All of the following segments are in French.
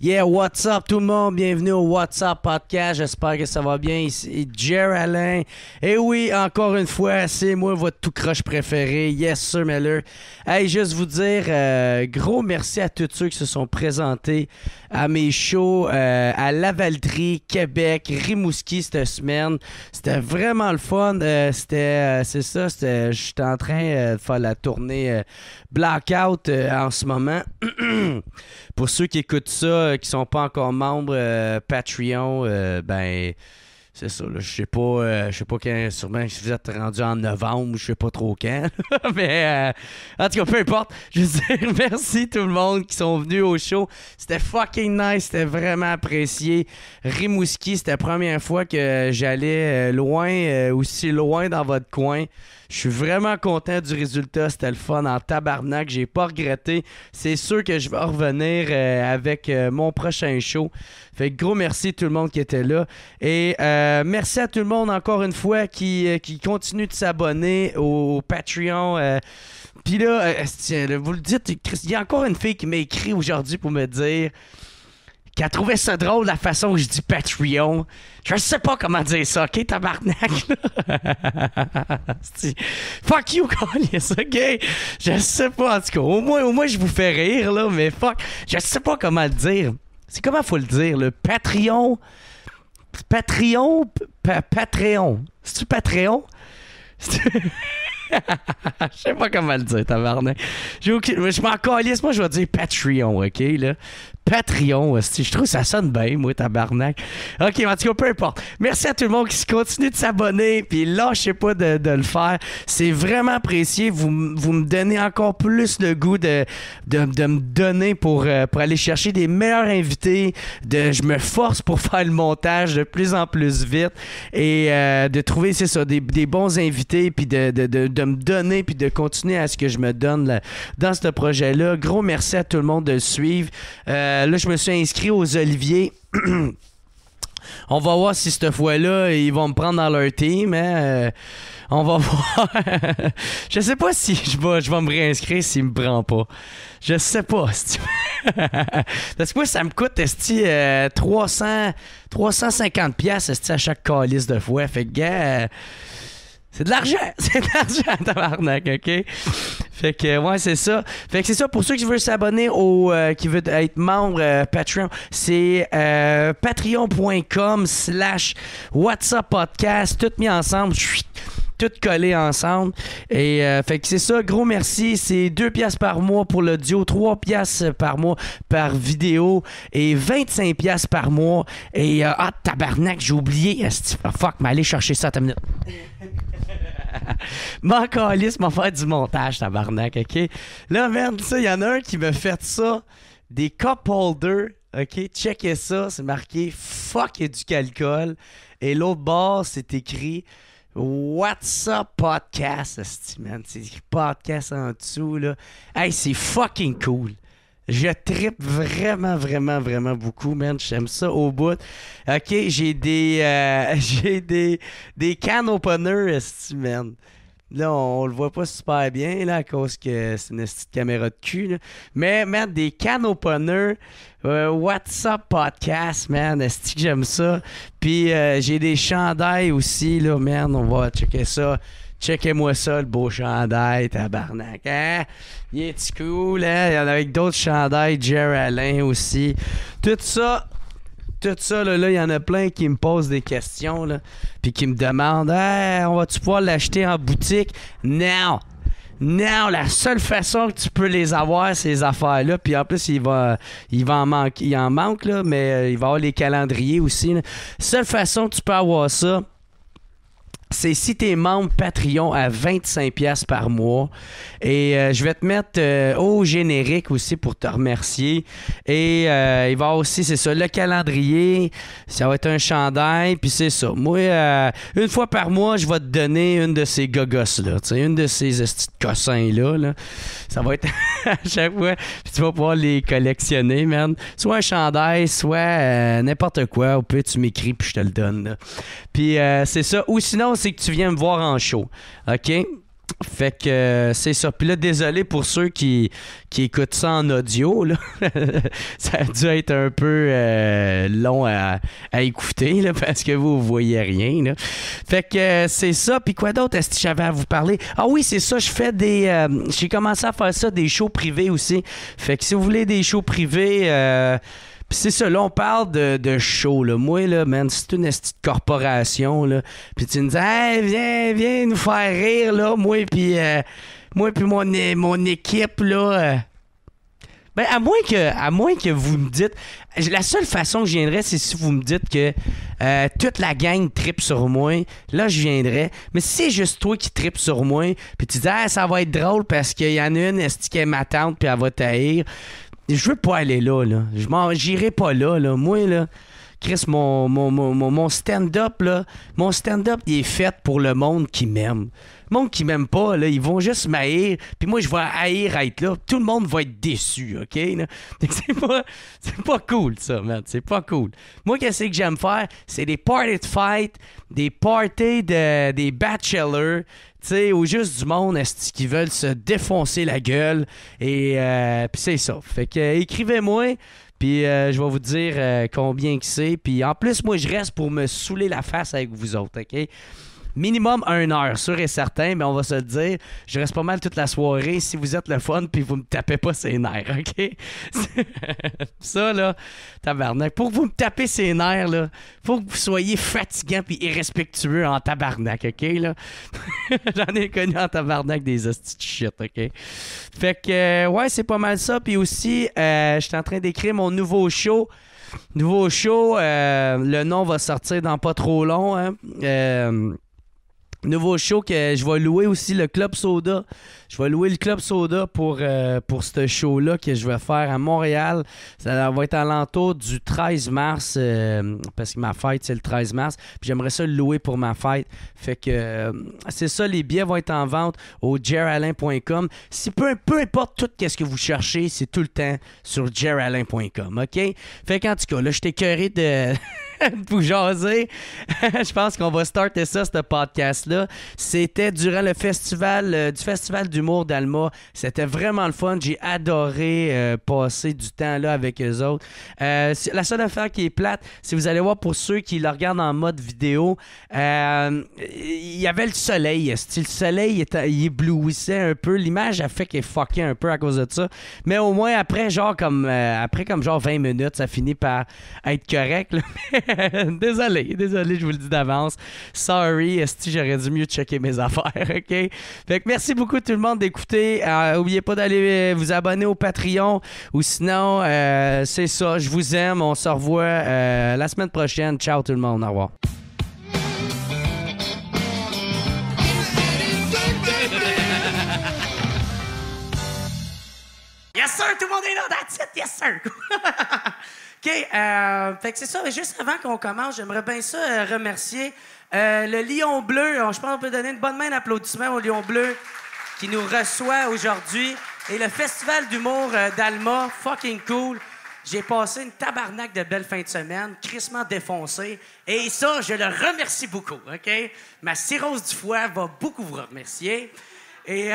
Yeah, what's up tout le monde? Bienvenue au What's Up Podcast. J'espère que ça va bien. Ici Jer Alain. Et oui, encore une fois, c'est moi votre tout croche préféré. Yes, sir, Miller. Hey, juste vous dire, gros merci à tous ceux qui se sont présentés à mes shows à Lavaltrie, Québec, Rimouski cette semaine. C'était vraiment le fun. J'étais en train de faire la tournée Blackout en ce moment. Pour ceux qui écoutent ça, qui sont pas encore membres Patreon, ben c'est ça. Là, je sais pas quand. Sûrement si vous êtes rendu en novembre, je sais pas trop quand. Mais en tout cas, peu importe. Je veux dire, merci tout le monde qui sont venus au show. C'était fucking nice, c'était vraiment apprécié. Rimouski, c'était la première fois que j'allais loin, aussi loin dans votre coin. Je suis vraiment content du résultat. C'était le fun en tabarnak. J'ai pas regretté. C'est sûr que je vais revenir avec mon prochain show. Fait que gros merci à tout le monde qui était là. Et merci à tout le monde encore une fois qui continue de s'abonner au Patreon. Puis là, vous le dites, il y a encore une fille qui m'a écrit aujourd'hui pour me dire qu'elle trouvait ça drôle la façon que je dis Patreon. Je sais pas comment dire ça, ok, tabarnak? Fuck you, câlisse, ok? Je sais pas, en tout cas. Au moins, je vous fais rire, là, mais fuck. Je sais pas comment le dire. C'est comment faut le dire, le Patreon? Patreon? C'est-tu Patreon? Je sais pas comment le dire, tabarnak. Je m'en calisse, moi je vais dire Patreon, ok, là. Patreon, je trouve que ça sonne bien, moi, tabarnak. Ok, en tout cas, peu importe. Merci à tout le monde qui continue de s'abonner, puis lâchez pas de le faire. C'est vraiment apprécié. Vous me donnez encore plus le goût de me donner pour aller chercher des meilleurs invités. Je me force pour faire le montage de plus en plus vite et de trouver, c'est ça, des bons invités, puis de me donner, puis de continuer à ce que je me donne là, dans ce projet-là. Gros merci à tout le monde de le suivre. Là, je me suis inscrit aux Oliviers. On va voir si cette fois-là, ils vont me prendre dans leur team. Hein? On va voir. Je sais pas si je vais me réinscrire s'il me prend pas. Je sais pas. Parce que moi, ça me coûte 350 piastres à chaque calice de fois. Fait que, gars... c'est de l'argent, tabarnak, ok? Fait que, ouais, c'est ça. Fait que c'est ça, pour ceux qui veulent s'abonner qui veulent être membre Patreon, c'est patreon.com/whatsappodcast, tout mis ensemble, tout collé ensemble. Et fait que c'est ça, gros merci. C'est 2 piastres par mois pour l'audio, 3 piastres par mois par vidéo et 25 piastres par mois. Et tabarnak, j'ai oublié. Fuck, mais allez chercher ça à ta minute. M'en calisse, m'en faire du montage, tabarnak, ok? Là, merde, ça, il y en a un qui me fait ça, des cup holders, ok? Checkez ça, c'est marqué fuck et du calcul. Et l'autre bord, c'est écrit What's Up Podcast, man. C'est écrit podcast en dessous, là. Hey, c'est fucking cool. Je trippe vraiment, vraiment, vraiment beaucoup, man. J'aime ça au bout. OK, j'ai des can openers, man. Là, on le voit pas super bien, là, à cause que c'est une petite caméra de cul, là. Mais, man, des can openers, What's Up Podcast, man. Est-ce que j'aime ça? Puis, j'ai des chandails aussi, là, man. On va checker ça. Checkez-moi ça, le beau chandail, tabarnak, hein? Il est cool, hein? Il y en a avec d'autres chandails, Jer Alain aussi. Tout ça, là, il y en a plein qui me posent des questions, là, puis qui me demandent, hey, on va-tu pouvoir l'acheter en boutique? Non! Non, la seule façon que tu peux les avoir, ces affaires-là, puis en plus, il en manque, là, mais il va y avoir les calendriers aussi, là. Seule façon que tu peux avoir ça, c'est si t'es membre Patreon à 25$ par mois. Et je vais te mettre au générique aussi pour te remercier. Et il va y avoir aussi, c'est ça, le calendrier. Ça va être un chandail. Puis c'est ça. Moi, une fois par mois, je vais te donner une de ces gogos-là. Une de ces petits cossins-là. Là. Ça va être à chaque fois. Puis tu vas pouvoir les collectionner, man. Soit un chandail, soit n'importe quoi. Ou peut tu m'écris puis je te le donne. Là. Puis c'est ça. Ou sinon, c'est que tu viens me voir en show. OK? Fait que c'est ça. Puis là, désolé pour ceux qui écoutent ça en audio, là. Ça a dû être un peu long à écouter, là, parce que vous voyez rien, là. Fait que c'est ça. Puis quoi d'autre est-ce que j'avais à vous parler? Ah oui, c'est ça. Je fais j'ai commencé à faire ça, des shows privés aussi. Fait que si vous voulez des shows privés... Puis c'est ça, là, on parle de show, là. Moi, là, man, c'est une petite corporation, là. Puis tu me dis, hey, viens nous faire rire, là, moi puis mon équipe, là. Ben, à moins que vous me dites... La seule façon que je viendrais, c'est si vous me dites que toute la gang tripe sur moi. Là, je viendrais. Mais si c'est juste toi qui tripe sur moi, puis tu dis, ça va être drôle parce qu'il y en a une, est-ce qui est ma tante, puis elle va taïr. Je veux pas aller là. J'irai pas là. Moi, là, Chris, mon stand-up, là, mon stand-up, il est fait pour le monde qui m'aime. Le monde qui m'aime pas, là, ils vont juste m'haïr, puis moi, je vais haïr être là. Tout le monde va être déçu, OK? Là? C'est pas cool, ça, man. C'est pas cool. Moi, qu'est-ce que j'aime faire? C'est des parties de fight, des parties des bachelors, tu sais, ou juste du monde qui veulent se défoncer la gueule. Et puis c'est ça. Fait que écrivez-moi, puis je vais vous dire combien que c'est. Puis en plus, moi, je reste pour me saouler la face avec vous autres, OK? Minimum 1 heure, sûr et certain, mais on va se le dire. Je reste pas mal toute la soirée si vous êtes le fun puis vous me tapez pas ses nerfs, OK? Ça, là, tabarnak. Pour que vous me tapez ses nerfs, là, faut que vous soyez fatigant puis irrespectueux en tabarnak, OK? Là? J'en ai connu en tabarnak des hosties de shit, OK? Fait que, ouais, c'est pas mal ça. Puis aussi, je suis en train d'écrire mon nouveau show. Le nom va sortir dans pas trop long, hein? Nouveau show que je vais louer aussi le Club Soda. Je vais louer le Club Soda pour ce show-là que je vais faire à Montréal. Ça va être à l'entour du 13 mars parce que ma fête, c'est le 13 mars. Puis j'aimerais ça le louer pour ma fête. Fait que c'est ça, les billets vont être en vente au jeralain.com. Si peu importe tout ce que vous cherchez, c'est tout le temps sur jeralain.com, OK? Fait qu'en tout cas, là, je t'ai écœuré de vous jaser. Je pense qu'on va starter ça, ce podcast-là. C'était durant le festival du Festival d'humour d'Alma. C'était vraiment le fun. J'ai adoré passer du temps là avec eux autres. La seule affaire qui est plate, si vous allez voir pour ceux qui le regardent en mode vidéo, il y avait le soleil. Le soleil, il éblouissait un peu. L'image a fait qu'il est fucké un peu à cause de ça. Mais au moins, après comme 20 minutes, ça finit par être correct, là. Désolé, je vous le dis d'avance. Sorry, j'aurais dû mieux checker mes affaires, OK? Fait que merci beaucoup tout le monde d'écouter. N'oubliez pas d'aller vous abonner au Patreon ou sinon, c'est ça, je vous aime. On se revoit la semaine prochaine. Ciao tout le monde, au revoir. Yes sir, tout le monde est là, that's it, yes sir! OK, fait que c'est ça. Mais juste avant qu'on commence, j'aimerais bien ça remercier le Lion Bleu. Je pense qu'on peut donner une bonne main d'applaudissement au Lion Bleu qui nous reçoit aujourd'hui. Et le Festival d'humour d'Alma, fucking cool. J'ai passé une tabarnak de belle fin de semaine, crissement défoncé. Et ça, je le remercie beaucoup, OK? Ma cirrhose du foie va beaucoup vous remercier. Et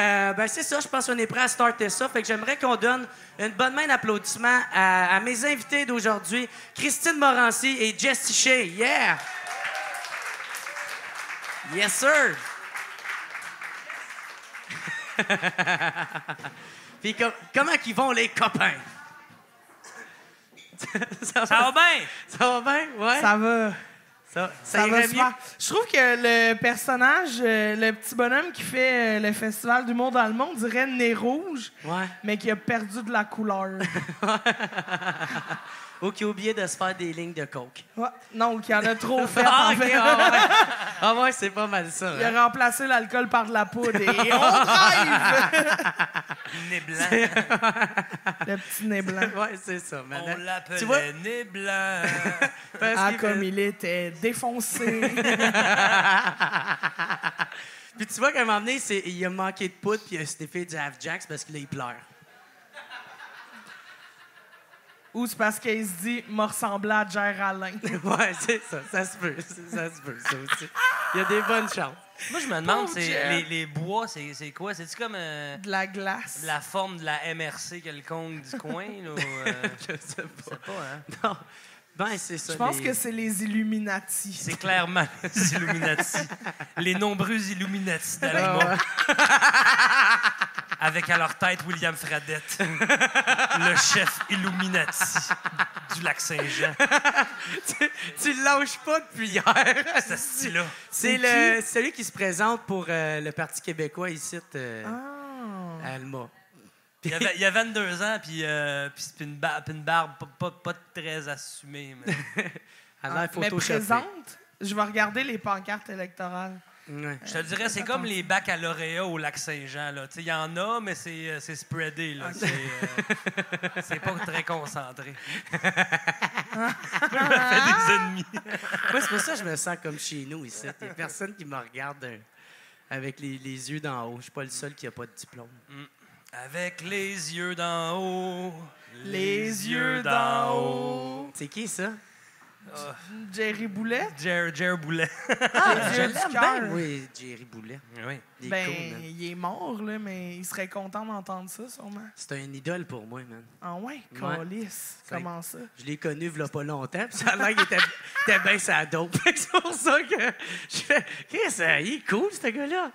c'est ça, je pense qu'on est prêt à starter ça. Fait que j'aimerais qu'on donne une bonne main d'applaudissement à mes invités d'aujourd'hui, Christine Morancy et Jessie Shea. Yeah! Yes, sir! Puis comment qu'ils vont, les copains? Ça va bien? Ça va bien? Ouais? Ça va. Ça va irait mieux? Je trouve que le personnage, le petit bonhomme qui fait le Festival d'humour dans le monde, dirait nez rouge, ouais. Mais qui a perdu de la couleur. Ou qui a oublié de se faire des lignes de coke. Ouais. Non, qui en a trop fait. Ah ouais, c'est pas mal ça. Il a remplacé l'alcool par de la poudre et on drive! Nez blanc. Le petit nez blanc. Ouais, c'est ça. On l'appelait nez blanc. Comme il était défoncé. Puis tu vois qu'à un moment donné, il a manqué de poudre puis il s'était fait du half jacks parce qu'il pleure. Ou c'est parce qu'il se dit « m'a ressemblé à Jer Alain ». Ouais, c'est ça. Ça se peut, ça aussi. Il y a des bonnes chances. Moi, je me demande, Pauvre Jeff. les bois, c'est quoi? C'est-tu comme De la glace. la forme de la MRC quelconque du coin? Là, ou, Je sais je sais pas. pas, hein? Non. Ben, c'est ça. Je pense que c'est les Illuminati. C'est clairement les Illuminati. Les nombreux Illuminati d'Alma. Ah ouais. Avec à leur tête William Fradette, le chef Illuminati du lac Saint-Jean. Tu le lâches pas depuis hier. Ce style-là. C'est celui qui se présente pour le Parti québécois ici, à Alma. Il y a 22 ans, puis une barbe pas très assumée. Mais... Alors, mais présente, je vais regarder les pancartes électorales. Ouais. Je te dirais, c'est comme les baccalauréats au lac Saint-Jean. Il y en a, mais c'est spreadé. Là. C'est pas très concentré. Je me fais des ennemis. Moi, c'est pour ça que je me sens comme chez nous ici. Il y a personne qui me regarde avec les yeux d'en haut. Je suis pas le seul qui a pas de diplôme. Avec les yeux d'en haut. Les yeux d'en haut. C'est qui ça? Jerry Boulet? Jerry Boulet. Ah, Les je yeux du l'aime cœur. bien, oui, Jerry Boulet. Oui. Il est Ben, cool, man. il est mort, là, mais il serait content d'entendre ça, sûrement. C'est un idole pour moi, man. Ah ouais? Ouais. Calice. C'est- Comment ça? Je l'ai connu il y a pas longtemps, puis ça a l'air qu'il était bien sa dope. C'est pour ça que je fais... Chris, il est cool, ce gars-là.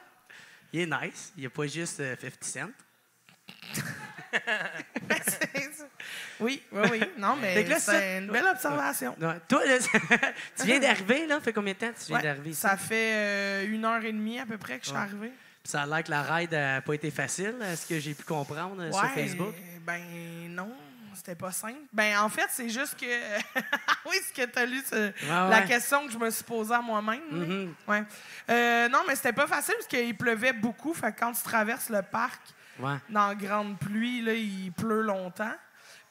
Il est nice. Il n'y a pas juste 50 Cent. Oui. Non, Fait mais que là, c'est une belle observation. Ouais. Toi, là, tu viens d'arriver, là? Fait combien de temps que tu viens Ouais, d'arriver? ça fait 1h30 à peu près que je suis Ouais. arrivé. Puis ça a l'air que la ride n'a pas été facile, à ce que j'ai pu comprendre sur Ouais, Facebook. Ben non, c'était pas simple. Ben en fait, c'est juste que... oui, ce que tu as lu, c'est la ouais. question que je me suis posée à moi-même. là. Mhm. Ouais. Non, mais c'était pas facile parce qu'il pleuvait beaucoup. Fait que quand tu traverses le parc Ouais. dans la grande pluie, là, il pleut longtemps.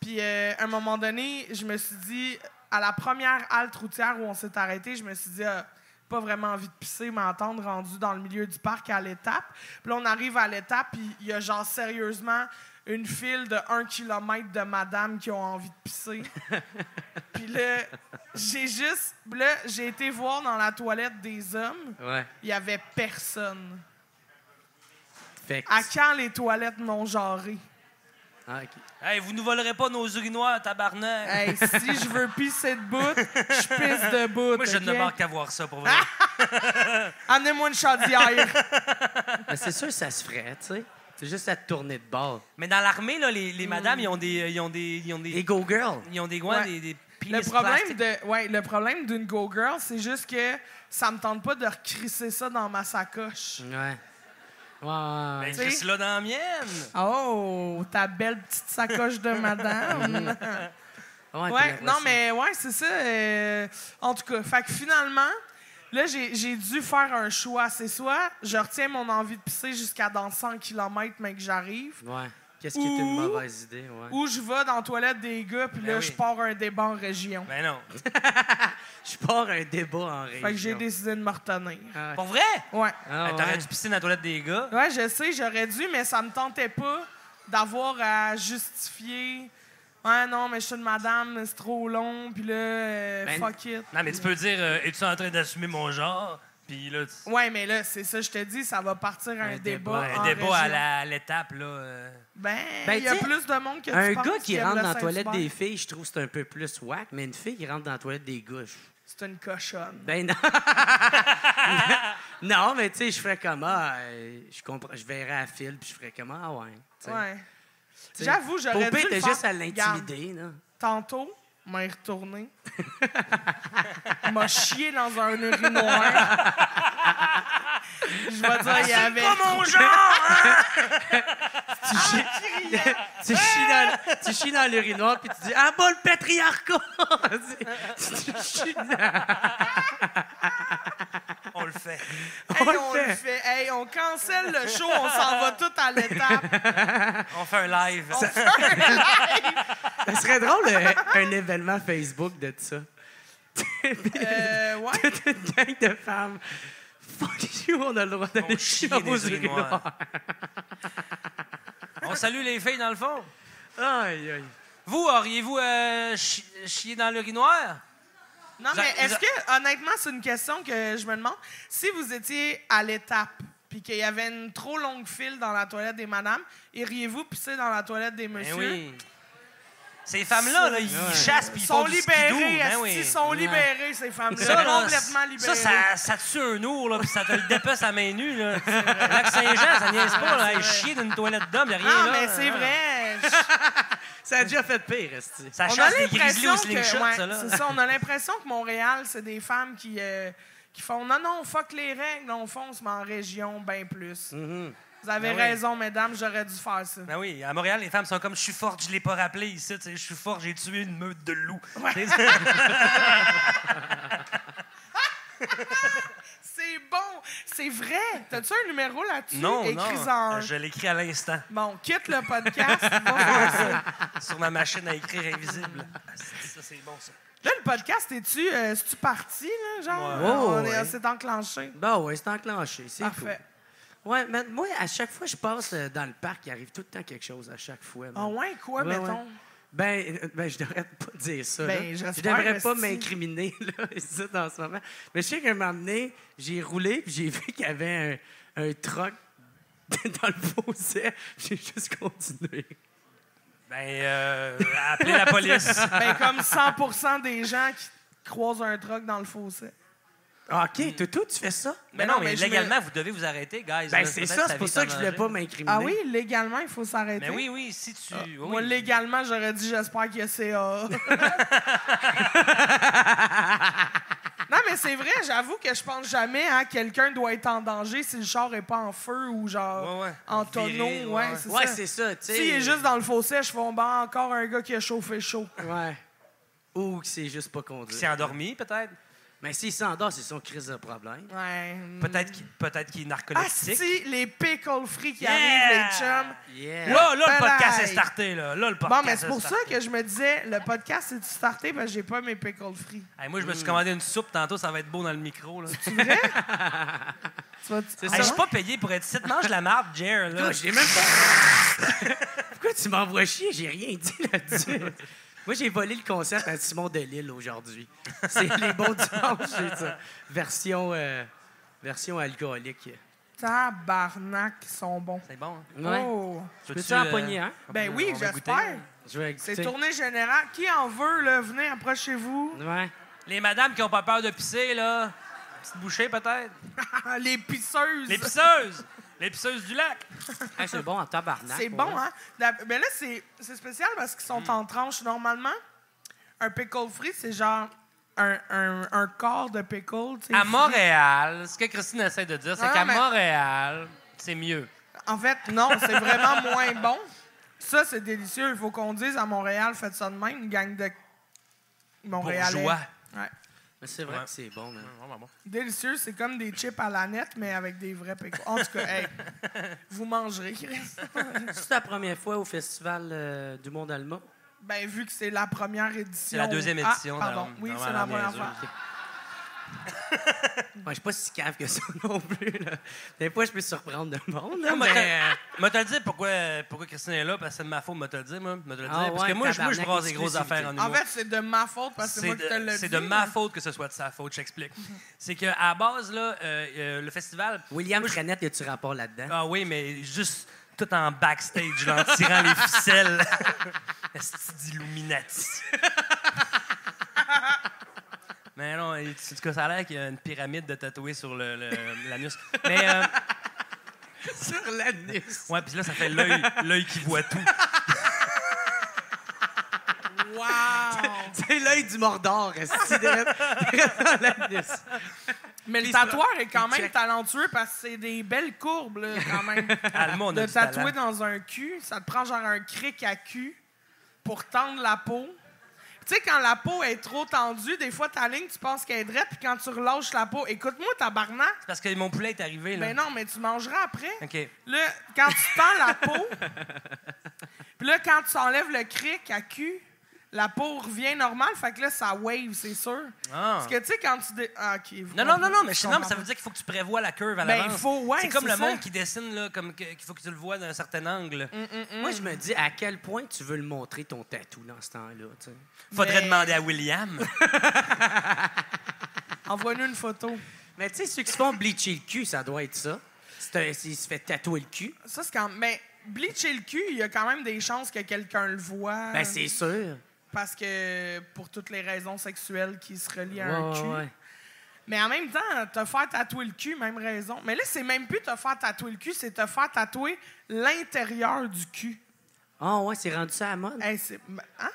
Puis à un moment donné, je me suis dit, à la première halte routière où on s'est arrêté, je me suis dit, pas vraiment envie de pisser, m'entendre rendu dans le milieu du parc à l'étape. Puis là, on arrive à l'étape, puis il y a genre sérieusement une file de 1 kilomètre de madame qui ont envie de pisser. Puis là, j'ai été voir dans la toilette des hommes, Ouais. il y avait personne. Fait que... À quand les toilettes non genrées? Ah, OK. Hey, vous nous volerez pas nos urinoirs, tabarnak. Hey, si je veux pisser de bout, je pisse de bout. Moi, je OK? ne marque qu'à voir ça, pour vrai. Amenez-moi une chaudière. Ben, c'est sûr que ça se ferait, tu sais. C'est juste à te tourner de bord. Mais dans l'armée, là, les madames, ils ont des Les Go Girls. Ils ont des Ouais. des Le pénis problème, plastiques. le problème d'une Go Girl, c'est juste que ça me tente pas de recrisser ça dans ma sacoche. Ouais. Ouais. Ben, tu sais. crisse-la dans la mienne. Oh, ta belle petite sacoche de madame. Ouais, Ouais, puis non, après mais ouais, c'est ça. En tout cas, fait que finalement, là, j'ai dû faire un choix. C'est soit je retiens mon envie de pisser jusqu'à dans 100 km, mais que j'arrive, ça. Ouais. Qu'est-ce qui est une mauvaise idée, ouais. ou je vais dans la toilette des gars, puis là, Ben oui. je pars un débat en région. Ben non. Je pars un débat en région. Fait que j'ai décidé de me retenir. Ah, Pour vrai? Ouais. ah, Hey, T'aurais ouais. dû pisser dans la toilette des gars. Ouais, je sais, j'aurais dû, mais ça me tentait pas d'avoir à justifier. Ouais, non, mais je suis une madame, c'est trop long, puis là, Ben, fuck it. Non, mais tu peux dire, es-tu en train d'assumer mon genre? Puis là, Ouais, mais là, c'est ça, je te dis, ça va partir un débat. un en débat à région. l'étape, là. Ben, Ben, il y a tu sais, plus de monde que Un tu penses gars qui aime rentre le dans la toilette Saint-Hubert. des filles, je trouve que c'est un peu plus whack, mais une fille qui rentre dans la toilette des gars, C'est une cochonne. ben non. Non, mais tu sais, je ferais comme je comprends, je verrais à fil puis je ferais comme ouais. tu sais. Ouais. Tu sais, J'avoue, j'aurais Au dû pire, le t'es faire. juste à Regarde, l'intimider, là. tantôt, m'a retourné. M'a chié dans un urinoir. Je vais dire, il y avait... Pas mon genre! Tu chies dans l'urinoir puis tu dis ah bon le patriarcat. Tu chies dedans. On le fait. Hey, On on le le fait. fait. Hey, on cancelle le show, on s'en va tout à l'étape. On fait un live. Ça serait drôle un événement Facebook de ça. Ouais. Toute une gang de femmes. Fuck you, on a le droit d'aller On chier chie dans des vos urinoirs. urinoirs. On salue les filles, dans le fond. Aïe, aïe. Vous, auriez-vous chié dans l'urinoir? Non, mais est-ce que, honnêtement, c'est une question que je me demande. Si vous étiez à l'étape, puis qu'il y avait une trop longue file dans la toilette des madames, iriez-vous pisser dans la toilette des messieurs? Ben oui. Ces femmes-là, là, ils chassent puis ils font du skidoo. Ils sont libérés, ces femmes-là. Ils sont complètement libérés. Ça tue un ours, là, puis ça te le dépasse à main nue. Là. Lac-Saint-Jean, ça niaise pas. Là, chier d'une toilette d'homme, il a rien là. Non, mais c'est vrai. Ça a déjà fait pire, esti. Ça chasse des grizzlies au slingshot, ça, là. C'est ça, on a l'impression que Montréal, c'est des femmes qui font « Non, fuck les règles, on fonce, mais en région, bien plus. Vous avez raison, mesdames, j'aurais dû faire ça. Ben oui, à Montréal, les femmes sont comme « Je suis forte, je l'ai pas rappelé ici. Je suis forte, j'ai tué une meute de loups. Ouais. » C'est bon! C'est vrai! T'as-tu un numéro là-dessus? Non, je l'écris à l'instant. Bon, quitte le podcast, va faire ça. Sur ma machine à écrire invisible. Ça, c'est bon, ça. Là, le podcast, es-tu parti, là, genre? Ouais. C'est enclenché. Ben ouais, c'est enclenché, c'est Parfait. cool. Ouais, mais moi, à chaque fois que je passe dans le parc, il arrive tout le temps quelque chose, à chaque fois. Ah ouais, quoi, mettons? Ouais. Ben, je devrais pas dire ça. Ben, là. Je j'espère, devrais pas esti. m'incriminer là, ici, en ce moment. Mais je sais qu'à un moment donné, j'ai roulé puis j'ai vu qu'il y avait un truck dans le fossé. J'ai juste continué. Ben, appelez la police. Ben, comme 100% des gens qui croisent un truck dans le fossé. OK, Toutou, tu fais ça? Mais non, mais légalement, vous devez vous arrêter, guys. Ben, c'est ça, c'est pour ça que je voulais pas m'incriminer. Ah oui, légalement, il faut s'arrêter. Mais oui, si tu... oui. Moi, légalement, j'aurais dit, j'espère qu'il y a CA. Non, mais c'est vrai, j'avoue que je pense jamais à quelqu'un doit être en danger si le char est pas en feu ou genre en tonneau. Ouais, c'est ça. S'il est juste dans le fossé, je fais encore un gars qui a chauffé chaud. Ouais. Ou qui s'est juste pas conduit. Qui s'est endormi, peut-être. Mais s'il s'endort, c'est son crise de problème. Ouais. Peut-être qu'il est narcoleptique. Ah, si, les pickle free qui arrivent, les chums. Yeah. Là, le podcast est starté, là. Là, le podcast bon, mais c'est pour ça que je me disais, le podcast est starté parce que j'ai pas mes pickle free. Hey, moi, je me suis commandé une soupe tantôt, ça va être beau dans le micro, là. C'est vrai? Je suis pas payé pour être ici. Mange la marde, Jer, là. J'ai même pas... Pourquoi tu m'envoies chier? J'ai rien dit là-dessus. Moi, j'ai volé le concept à Simon Delille aujourd'hui. C'est les bons dimanches, c'est ça. Version alcoolique. Tabarnak, ils sont bons. C'est bon. Ouais. Oh! Peux-tu en pogner, hein? Ben oui, j'espère. Je vais goûter. C'est tournée générale. Qui en veut, là? Venez, approchez-vous. Ouais. Les madames qui ont pas peur de pisser, là. Petite bouchée, peut-être. Les pisseuses. Les pisseuses! Les pisseuses du lac. Hey, c'est bon en tabarnak. C'est bon, hein? Mais là, c'est spécial parce qu'ils sont en tranches. Normalement, un pickle free, c'est genre un quart de pickle. À Montréal, ce que Christine essaie de dire, c'est qu'à Montréal, c'est mieux. En fait, non, c'est vraiment moins bon. Ça, c'est délicieux. Il faut qu'on dise à Montréal, faites ça de même, une gang de Montréalais. Bourgeois. Ouais. Mais c'est vrai que c'est bon, man. Délicieux, c'est comme des chips à la nette, mais avec des vrais pickles. En tout cas, hey, vous mangerez, Chris. C'est la première fois au Festival du Monde Alma? Ben, vu que c'est la première édition. C'est la deuxième édition. Pardon, oui, c'est la première fois. Je suis pas si cave que ça non plus. Là. Des fois, je peux surprendre le monde. Là, mais te le dire pourquoi Christine est là, parce que c'est de ma faute, me te le dire, moi. Parce que moi, je brasse des grosses affaires en humour. En fait, c'est de ma faute parce que c'est moi qui te le dis. C'est de ma faute que ce soit de sa faute, je t'explique. C'est qu'à la base, là, le festival... William Frenette, y a-tu rapport là-dedans? Ah oui, mais juste tout en backstage, là, en tirant les ficelles. Est-ce d'Illuminati? Mais non, ça a l'air qu'il y a une pyramide de tatoués sur l'anus. Mais... Sur l'anus? Ouais, puis là, ça fait l'œil qui voit tout. Wow! C'est l'œil du Mordor, c'est dans l'anus. Mais le tatoueur est quand même talentueux parce que c'est des belles courbes, là, quand même. De tatouer dans un cul, ça te prend genre un cric à cul pour tendre la peau. Tu sais, quand la peau est trop tendue, des fois, ta ligne, tu penses qu'elle est droite, puis quand tu relâches la peau, écoute-moi, tabarnak. C'est parce que mon poulet est arrivé, là. Ben non, mais tu mangeras après. OK. Là, quand tu tends la peau, puis là, quand tu enlèves le cric à cul, la peau revient normale, fait que là, ça wave, c'est sûr. Ah. Parce que, tu sais, quand tu... OK. Non, mais ça veut dire qu'il faut que tu prévois la curve à l'avance. Il faut, ouais, c'est comme le ça. monde qui dessine, là, comme qu'il faut que tu le vois d'un certain angle. Moi, je me dis, à quel point tu veux le montrer, ton tatou, dans ce temps-là, tu sais. Faudrait demander à William. Envoie-nous une photo. Mais tu sais, ceux qui se font bleacher le cul, ça doit être ça. S'il se fait tatouer le cul. Ça, c'est quand même... Mais bleacher le cul, il y a quand même des chances que quelqu'un le voit. Ben, c'est sûr. Parce que pour toutes les raisons sexuelles qui se relient à un cul. Ouais. Mais en même temps, te faire tatouer le cul, même raison. Mais là, c'est même plus te faire tatouer le cul, c'est te faire tatouer l'intérieur du cul. Ah ouais, c'est rendu ça à la mode. Hey, hein?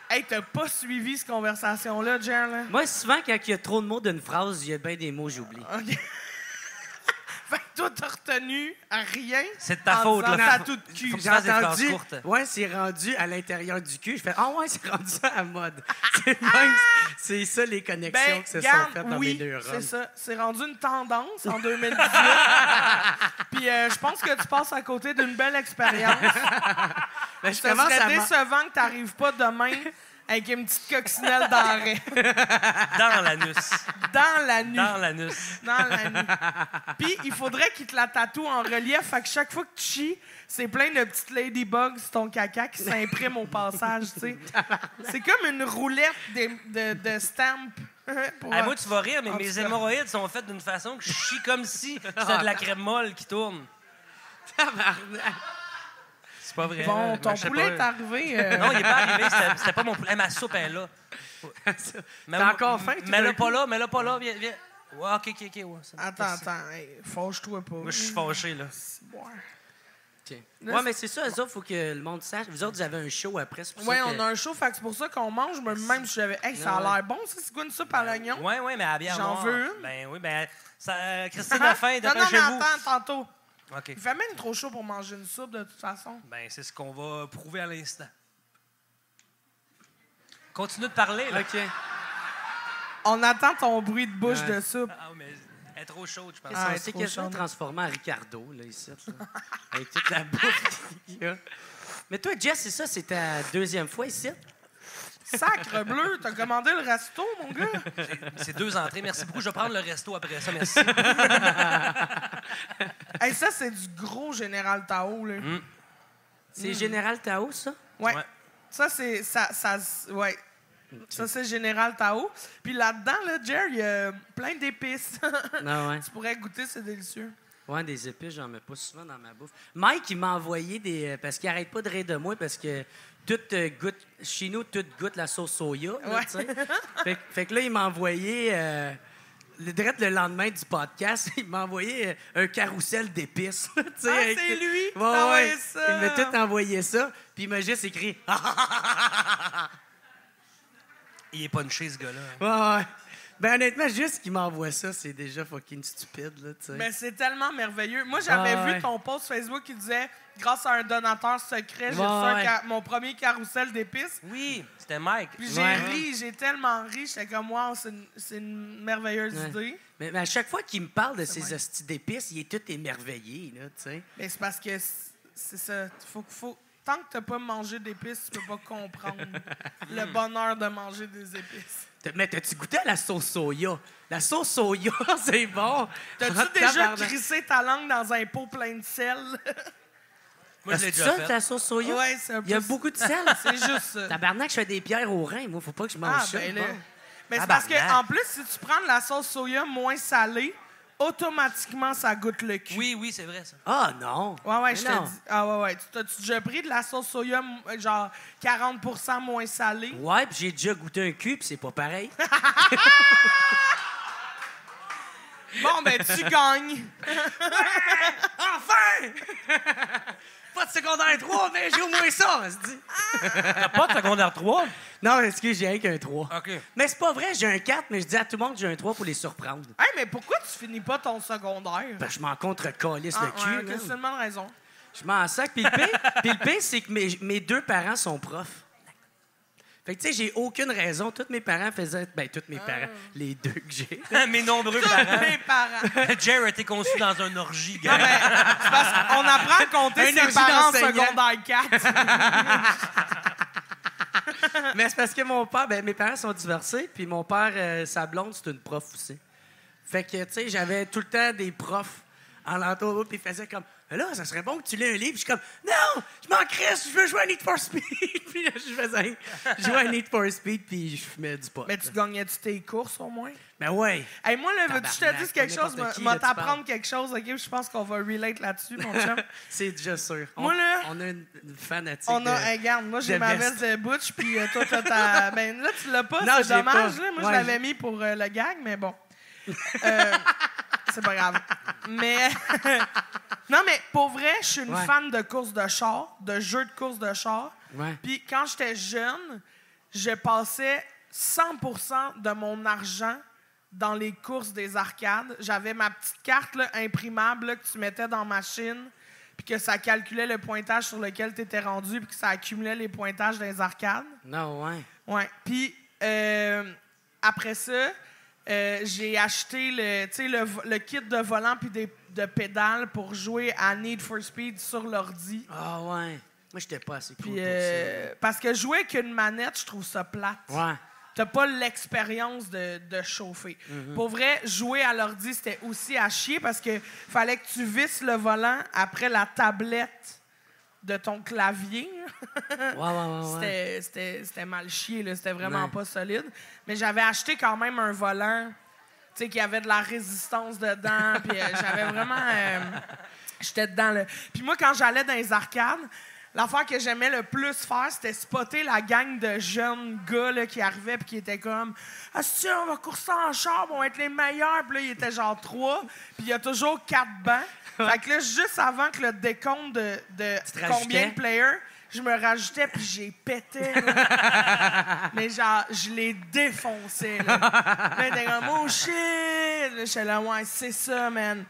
Hey, t'as pas suivi cette conversation-là, Jer, là? Moi, souvent, quand il y a trop de mots d'une phrase, il y a bien des mots que j'oublie. OK. Fait que toi, t'as retenu à rien. C'est de ta faute, là. Tatou de cul. Faut que tu fasses des phrases entendu, courtes. ouais, c'est rendu à l'intérieur du cul. Je fais, ah ouais, c'est rendu ça à la mode. C'est même- c'est ça les connexions qui se sont garde, faites dans oui, mes neurones. c'est ça. C'est rendu une tendance en 2018. Puis je pense que tu passes à côté d'une belle expérience. Ben, je Ça commence serait à décevant que t'arrives pas demain avec une petite coccinelle d'arrêt. Dans l'anus. Dans la nuit. Dans l'anus. Dans la nuit. Puis, il faudrait qu'il te la tatoue en relief. Fait que chaque fois que tu chies, c'est plein de petites ladybugs sur ton caca qui s'impriment au passage, tu sais. C'est comme une roulette de stamp. Pour, Moi, tu vas rire, mais en mes tout cas. hémorroïdes sont faites d'une façon que je chie comme si c'était de la crème molle qui tourne. Tabarnak. C'est pas vrai. Bon, là. ton Je sais poulet pas. est arrivé. Non, il est pas arrivé. C'était pas mon poulet. Hey, ma soupe est là. T'as encore faim? tout d'un Mets-le coup? pas là, mets-le pas là. Viens, viens. Ouais, OK. Ouais, c'est bon. Attends. Hey, fâche-toi pas. Moi, je suis fâché, là. Ouais. Ok. Là, Ouais, mais c'est ça, eux autres, faut que le monde sache. Vous autres, vous avez un show après, c'est pour Ouais, ça que... on a un show, fait que c'est pour ça qu'on mange. Même si j'avais. Hey, ça a l'air bon, ça, c'est quoi une soupe à l'oignon? Ouais, mais à la bière J'en noire. veux une. Ben oui, ben... Christine a faim, Non, mais dépêchez-vous. attends, tantôt. OK. Il fait même trop chaud pour manger une soupe, de toute façon. Ben, c'est ce qu'on va prouver à l'instant. Continue de parler, là. OK. On attend ton bruit de bouche Ouais. de soupe. Ah, mais elle est trop chaude, je pense. Ah, on elle est s'est trop quasiment chaude. transformé en Ricardo, là, ici. Là. Avec toute la bouffe qu'il y a. Mais toi, Jess, c'est ça, c'est ta deuxième fois ici? Sacre bleu, t'as commandé le resto, mon gars? C'est 2 entrées. Merci beaucoup. Je vais prendre le resto après ça. Merci. Hey, ça, c'est du gros Général Tao, là. C'est Général Tao, ça? Ouais. Ouais. Ça, c'est... Ouais. Ça, c'est Général Tao. Puis là-dedans, là, Jer, il y a plein d'épices. Non, ouais. Tu pourrais goûter, c'est délicieux. Ouais, des épices, j'en mets pas souvent dans ma bouffe. Mike, il m'a envoyé des... parce qu'il arrête pas de rire de moi, parce que tout goûte... Chez nous, tout goûte la sauce soya, là, Ouais. tu sais. Fait que là, il m'a envoyé... direct le lendemain du podcast, il m'a envoyé un carrousel d'épices. Tu sais, Ah, avec c'est tout- lui? Ouais, T'as ouais. envoyé ça? Il m'a tout envoyé ça, puis il m'a juste écrit... Il est punché, ce gars-là. Ouais, ouais. Ben honnêtement, juste qu'il m'envoie ça, c'est déjà fucking stupide, là, tu sais. Mais c'est tellement merveilleux. Moi, j'avais Ah, ouais. vu ton post Facebook qui disait « Grâce à un donateur secret, j'ai Ouais, reçu ouais. mon premier carrousel d'épices. Oui, c'était Mike. » Puis j'ai Ouais. ri, j'ai tellement ri. J'étais comme « Wow, c'est une merveilleuse Ouais. idée. Mais à chaque fois qu'il me parle de ces hosties d'épices, il est tout émerveillé, là, tu sais. » Mais c'est parce que c'est ça. Tant que t'as pas mangé d'épices, tu peux pas comprendre le bonheur de manger des épices. Mais t'as-tu goûté à la sauce soya? La sauce soya, c'est bon. T'as-tu déjà Tabarnak. crissé ta langue dans un pot plein de sel? Moi, je l'ai C'est déjà ça, fait. la sauce soya? Ouais, c'est un peu Il y a ça. beaucoup de sel. C'est juste ça. Tabarnak, je fais des pierres au rein. Moi, faut pas que je mange Ah, ça. ben là. bon. Mais c'est parce Tabarnak. qu'en plus, si tu prends de la sauce soya moins salée, automatiquement, ça goûte le cul. Oui, c'est vrai, ça. Ah, non. Ouais, Mais je te non. dis. Ah, ouais. T'as-tu déjà pris de la sauce soya, genre 40 moins salée? Ouais, puis j'ai déjà goûté un cul, puis c'est pas pareil. Bon, ben, tu gagnes. Enfin! Pas de secondaire 3, mais j'ai au moins ça, on se dit. T'as pas de secondaire 3? Non, excuse, j'ai rien qu'un 3. OK. Mais c'est pas vrai, j'ai un 4, mais je dis à tout le monde que j'ai un 3 pour les surprendre. Hey, mais pourquoi tu finis pas ton secondaire? Ben, je m'en contre-calisse Ah, le cul. ouais, man. c'est une bonne raison. Je m'en sac. Puis le pire, c'est que mes 2 parents sont profs. Fait que, tu sais, j'ai aucune raison. Tous mes parents faisaient... Ben, tous mes parents. Les 2 que j'ai. Mes nombreux parents. Mes parents. Jer a été conçu dans un orgie, Non, gars. mais c'est parce qu'on apprend à compter Un ses orgie parents en d'enseignant. secondaire 4. Mais c'est parce que mon père... Ben, mes parents sont divorcés. Puis mon père, sa blonde, c'est une prof aussi. Fait que, tu sais, j'avais tout le temps des profs en l'entour, puis il faisait comme, là, ça serait bon que tu lis un livre. Puis je suis comme, non, je m'en crisse, je veux jouer à Need for Speed. Puis là, je jouais à Need for Speed, puis je fumais du pot. Mais tu gagnais-tu tes courses au moins? Ben ouais. Hey, moi, là, veux-tu que je te dise quelque chose? n'importe qui, Moi, là, tu t'apprendre parles. quelque chose, OK? Je pense qu'on va relate là-dessus, mon chum. C'est déjà sûr. Moi, là, on a une fanatique. hey, regarde, moi, j'ai de ma veste. veste de Butch, puis toi, t'as ta... Ben là, tu l'as pas, Non, c'est je l'ai dommage. pas. Là. Moi, Ouais, je l'avais mis pour le gag, mais bon. C'est pas grave. Mais... non, mais pour vrai, je suis une Ouais. fan de courses de char, de jeux de courses de char. Ouais. Puis quand j'étais jeune, je passais 100% de mon argent dans les courses des arcades. J'avais ma petite carte là, imprimable là, que tu mettais dans la machine, puis que ça calculait le pointage sur lequel tu étais rendu, puis que ça accumulait les pointages des arcades. Non, ouais. Ouais. Puis après ça, j'ai acheté le kit de volant puis de pédales pour jouer à Need for Speed sur l'ordi. Ah, ouais. Moi, j'étais pas assez cool Puis, pour ça. parce que jouer avec une manette, je trouve ça plate. Ouais. T'as pas l'expérience de chauffer. Pour vrai, jouer à l'ordi, c'était aussi à chier parce que fallait que tu visses le volant après la tablette de ton clavier. Ouais. C'était mal chié, là. C'était vraiment Ouais. pas solide. Mais j'avais acheté quand même un volant, tu sais, qui avait de la résistance dedans. Puis j'avais vraiment... j'étais dedans, là. Puis moi, quand j'allais dans les arcades, l'affaire que j'aimais le plus faire, c'était spotter la gang de jeunes gars là, qui arrivaient puis qui étaient comme « Ah, si on va courser en char, on va être les meilleurs. » Puis là, il était genre 3, puis il y a toujours 4 bancs. Fait que là, juste avant que le décompte de te combien rajoutais? de players, je me rajoutais puis j'ai pété. Là. Mais genre, je les défonçais. Là, là il était comme « Oh shit! » Là, j'étais là « Ouais, c'est ça, man.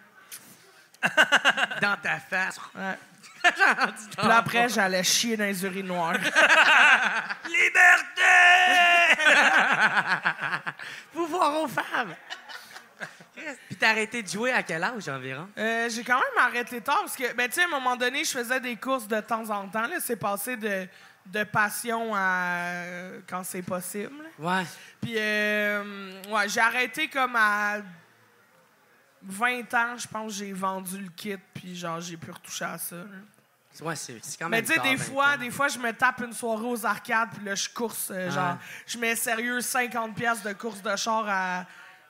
Dans ta face. » Ouais. Puis là, après, j'allais chier dans les urinoirs. Liberté! Pouvoir aux femmes! Puis t'as arrêté de jouer à quel âge environ? J'ai quand même arrêté tard parce que, ben, tu sais, à un moment donné, je faisais des courses de temps en temps. Là. C'est passé de passion à quand c'est possible. Ouais. Puis, ouais, j'ai arrêté comme à 20 ans, je pense, j'ai vendu le kit, puis genre, j'ai pu retoucher à ça. Là. Ouais, c'est quand Mais même tu sais, tard, des fois, je me tape une soirée aux arcades, puis là, je course, genre, je mets sérieux 50$ de course de char à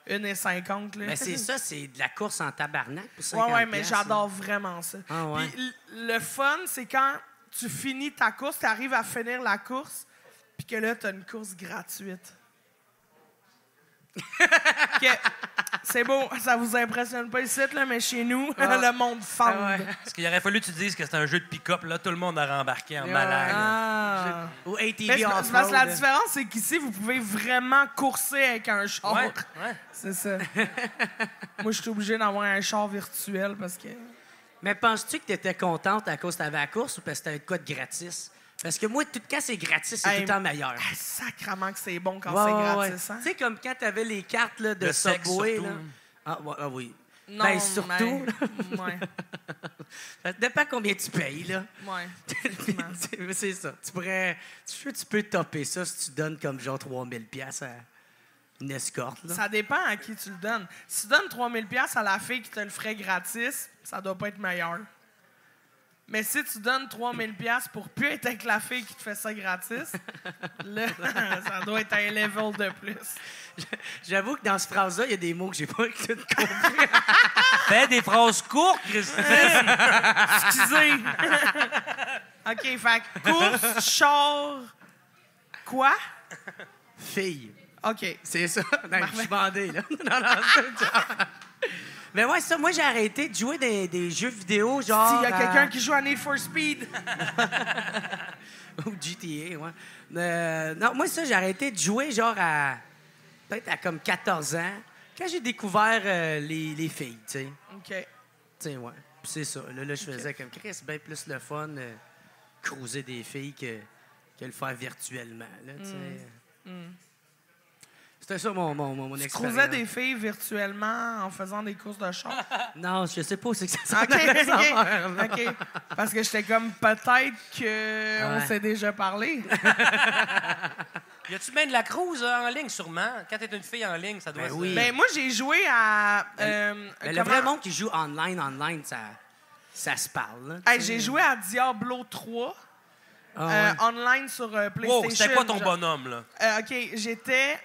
1,50$. Là. Mais c'est ça, c'est de la course en tabarnak pour 50$. Ouais, mais j'adore vraiment ça. Ah ouais. Puis le fun, c'est quand tu finis ta course, tu arrives à finir la course, puis que là, tu as une course gratuite. Que- c'est beau, ça vous impressionne pas ici, là, mais chez nous, le monde fend. Ah ouais. Parce qu'il aurait fallu que tu dises que c'est un jeu de pick-up. Là, tout le monde aurait embarqué en malade. Ah. Ou Mais ATV c'est off-road. parce que la là. différence, c'est qu'ici, vous pouvez vraiment courser avec un char. Ouais. C'est ça. Moi, je suis obligé d'avoir un char virtuel parce que... Mais penses-tu que t'étais contente à cause que t'avais la course ou parce que t'avais de quoi de gratis? Parce que moi, tout quand c'est gratis, c'est Hey, tout le temps meilleur. Ah, sacrement que c'est bon quand Ouais, c'est ouais, gratis, ouais. hein? Tu sais, comme quand t'avais les cartes là, de Le sexe, Subway. surtout. Là. Ah, ouais, ah oui. Non, Ben, surtout. mais- ouais, Ça dépend combien tu payes, là. ouais. C'est ça. Tu peux topper ça si tu donnes comme genre 3000$ à une escorte. Là. Ça dépend à qui tu le donnes. Si tu donnes 3000$ à la fille qui te le ferait gratis, ça doit pas être meilleur. Mais si tu donnes 3000$ pour plus être avec la fille qui te fait ça gratis, là, ça doit être un level de plus. J'avoue que dans cette phrase-là, il y a des mots que j'ai pas tout compris. Fais des phrases courtes, Christine. Excusez. OK, fait que course, char, quoi? Fille. OK. C'est ça. Non, je suis bandé, là. Non, c'est ça. Mais ouais, ça, moi, j'ai arrêté de jouer des jeux vidéo, genre... S'il y a quelqu'un qui joue à Need for Speed. Ou GTA, ouais. Non, moi, ça, j'ai arrêté de jouer, genre, à... Peut-être à comme 14 ans, quand j'ai découvert les filles, tu sais. OK. Tu sais, ouais. Puis c'est ça. Là, je faisais comme Chris, c'est bien plus le fun, cruiser des filles que le faire virtuellement, là, tu sais. C'était ça mon Tu expérience. croisais des filles virtuellement en faisant des courses de char? Non, je sais pas où c'est que ça OK, allait, cette affaire-là. OK. Parce que j'étais comme, peut-être qu'on Ouais. s'est déjà parlé. Il Y a-tu bien de la cruise en ligne, sûrement? Quand t'es une fille en ligne, ça doit Ben se... oui. Ben, moi, j'ai joué à... Mais le vrai monde qui joue online, ça se parle. Là, Hey, j'ai joué à Diablo 3 Ah ouais. online sur PlayStation. Wow, c'était quoi ton genre. bonhomme, là? OK, j'étais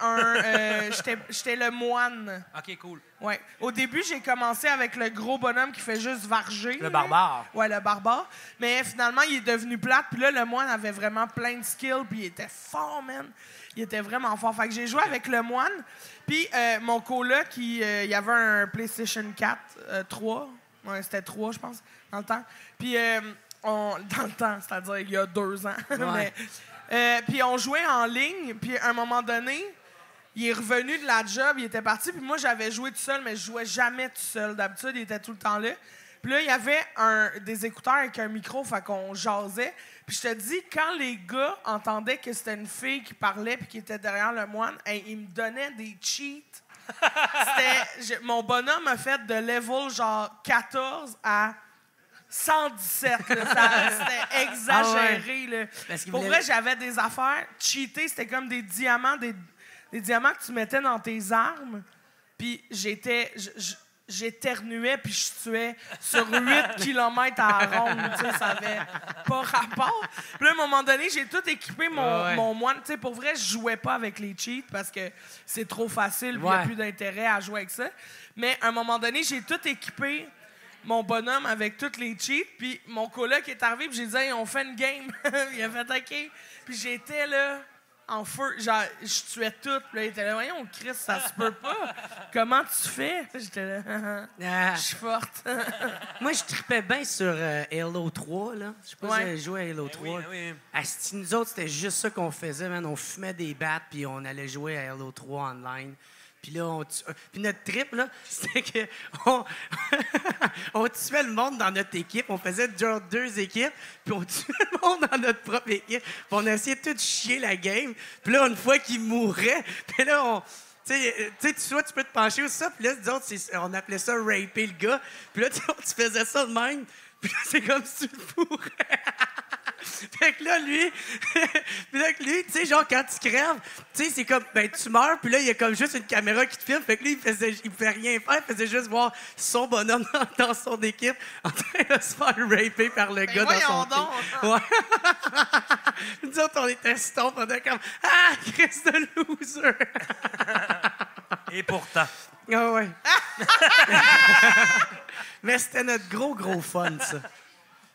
j'étais le moine. OK, cool. Ouais. Au début, j'ai commencé avec le gros bonhomme qui fait juste varger. Le là. barbare. Ouais, le barbare. Mais finalement, il est devenu plate. Puis là, le moine avait vraiment plein de skills. Puis il était fort, man. Il était vraiment fort. Fait que j'ai joué avec le moine. Puis mon coloc, il y avait un PlayStation 4, 3. Ouais, c'était 3, je pense, dans le temps. Puis dans le temps, c'est-à-dire il y a 2 ans. Ouais. Mais, puis on jouait en ligne. Puis à un moment donné, il est revenu de la job, il était parti. Puis moi, j'avais joué tout seul, mais je jouais jamais tout seul. D'habitude, il était tout le temps là. Puis là, il y avait des écouteurs avec un micro, fait qu'on jasait. Puis je te dis, quand les gars entendaient que c'était une fille qui parlait puis qui était derrière le moine, ils me donnaient des cheats. Mon bonhomme a fait de level genre 14 à 117. Là. C'était exagéré. Là. Pour vrai, j'avais des affaires. Cheater, c'était comme des diamants, des diamants que tu mettais dans tes armes. Puis j'éternuais puis je tuais sur 8 km à la ronde. Tu sais, ça avait pas rapport. Puis là, à un moment donné, j'ai tout équipé mon moine. Tu sais, pour vrai, je jouais pas avec les cheats parce que c'est trop facile puis il n'y a plus d'intérêt à jouer avec ça. Mais à un moment donné, j'ai tout équipé mon bonhomme avec toutes les cheats. Puis mon coloc est arrivé puis j'ai dit hey, on fait une game. Il a fait OK. Puis j'étais là... en feu, genre, je tuais tout. Puis là, il était là, voyons, Chris, ça se peut pas. Comment tu fais? J'étais là, je suis forte. Moi, je tripais bien sur Halo 3, là. Je sais pas si vous avez joué à Halo 3. Oui. Asti, nous autres, c'était juste ça qu'on faisait, man. On fumait des battes, puis on allait jouer à Halo 3 online. Puis là, puis notre trip, là, c'était que on tuait le monde dans notre équipe. On faisait genre 2 équipes, puis on tuait le monde dans notre propre équipe. Puis on essayait de tout chier la game. Puis là, une fois qu'il mourait, puis là, tu sais, soit tu peux te pencher ou ça, puis là, nous autres, on appelait ça « raper le gars ». Puis là, tu faisais ça de même, puis là, c'est comme si tu le fourrais. Fait que là, lui, tu sais, genre, quand tu crèves, tu sais, c'est comme, ben, tu meurs, puis là, il y a comme juste une caméra qui te filme. Fait que lui, il pouvait rien faire, il faisait juste voir son bonhomme dans son équipe en train de se faire raper par le gars dans son donc. team. Ouais. Nous autres, on était stomp, on était comme, ah, Christ de loser. Et pourtant. Ah ouais. Mais c'était notre gros fun, ça.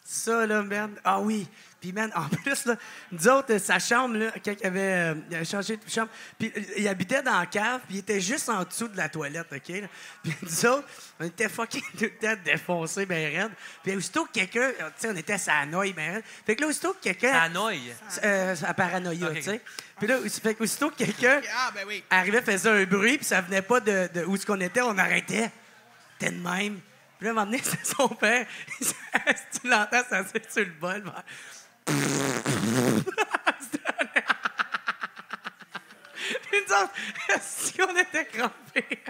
Ça, là, man. Ah oui. Puis, man, en plus, là, nous autres, sa chambre, là, quand il avait changé de chambre, puis il habitait dans la cave, puis il était juste en dessous de la toilette, OK? Là. Puis nous autres, on était fucking tout le temps défoncés, ben raide. Puis aussitôt que quelqu'un, tu sais, on était sa noie, ben raide. Fait que là, aussitôt que quelqu'un... Sa noie? Sa paranoïa, okay. Tu sais. Puis là, fait qu'aussitôt que quelqu'un arrivait, faisait un bruit, puis ça venait pas de où ce qu'on était, on arrêtait. C'était de même. Puis là, à un moment donné, c'est son père. Si tu l'entends, ça se fait sur le bol. Puis nous autres, si on était crampés.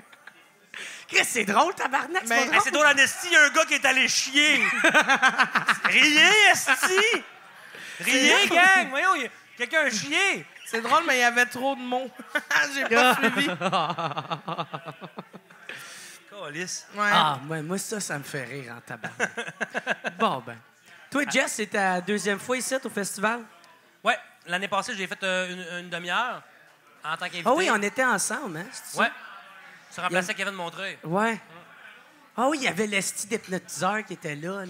Chris, c'est drôle, tabarnak, c'est pas drôle. C'est drôle, Anesti, il y a un gars qui est allé chier. Riez, Esti! Riez, gang! Voyons, quelqu'un a chié. C'est drôle, mais il y avait trop de mots. J'ai pas suivi. Calice. Ouais. Ah, moi, ça me fait rire en tabarnak. Bon, ben. Toi, Jess, c'est ta 2e fois ici au festival? Ouais, l'année passée, j'ai fait une demi-heure en tant qu'invité. Ah oui, on était ensemble, hein? Ouais. Tu remplaçais Kevin Montreuil. Ouais. Ah oui, il y avait l'esti d'hypnotiseur qui était là.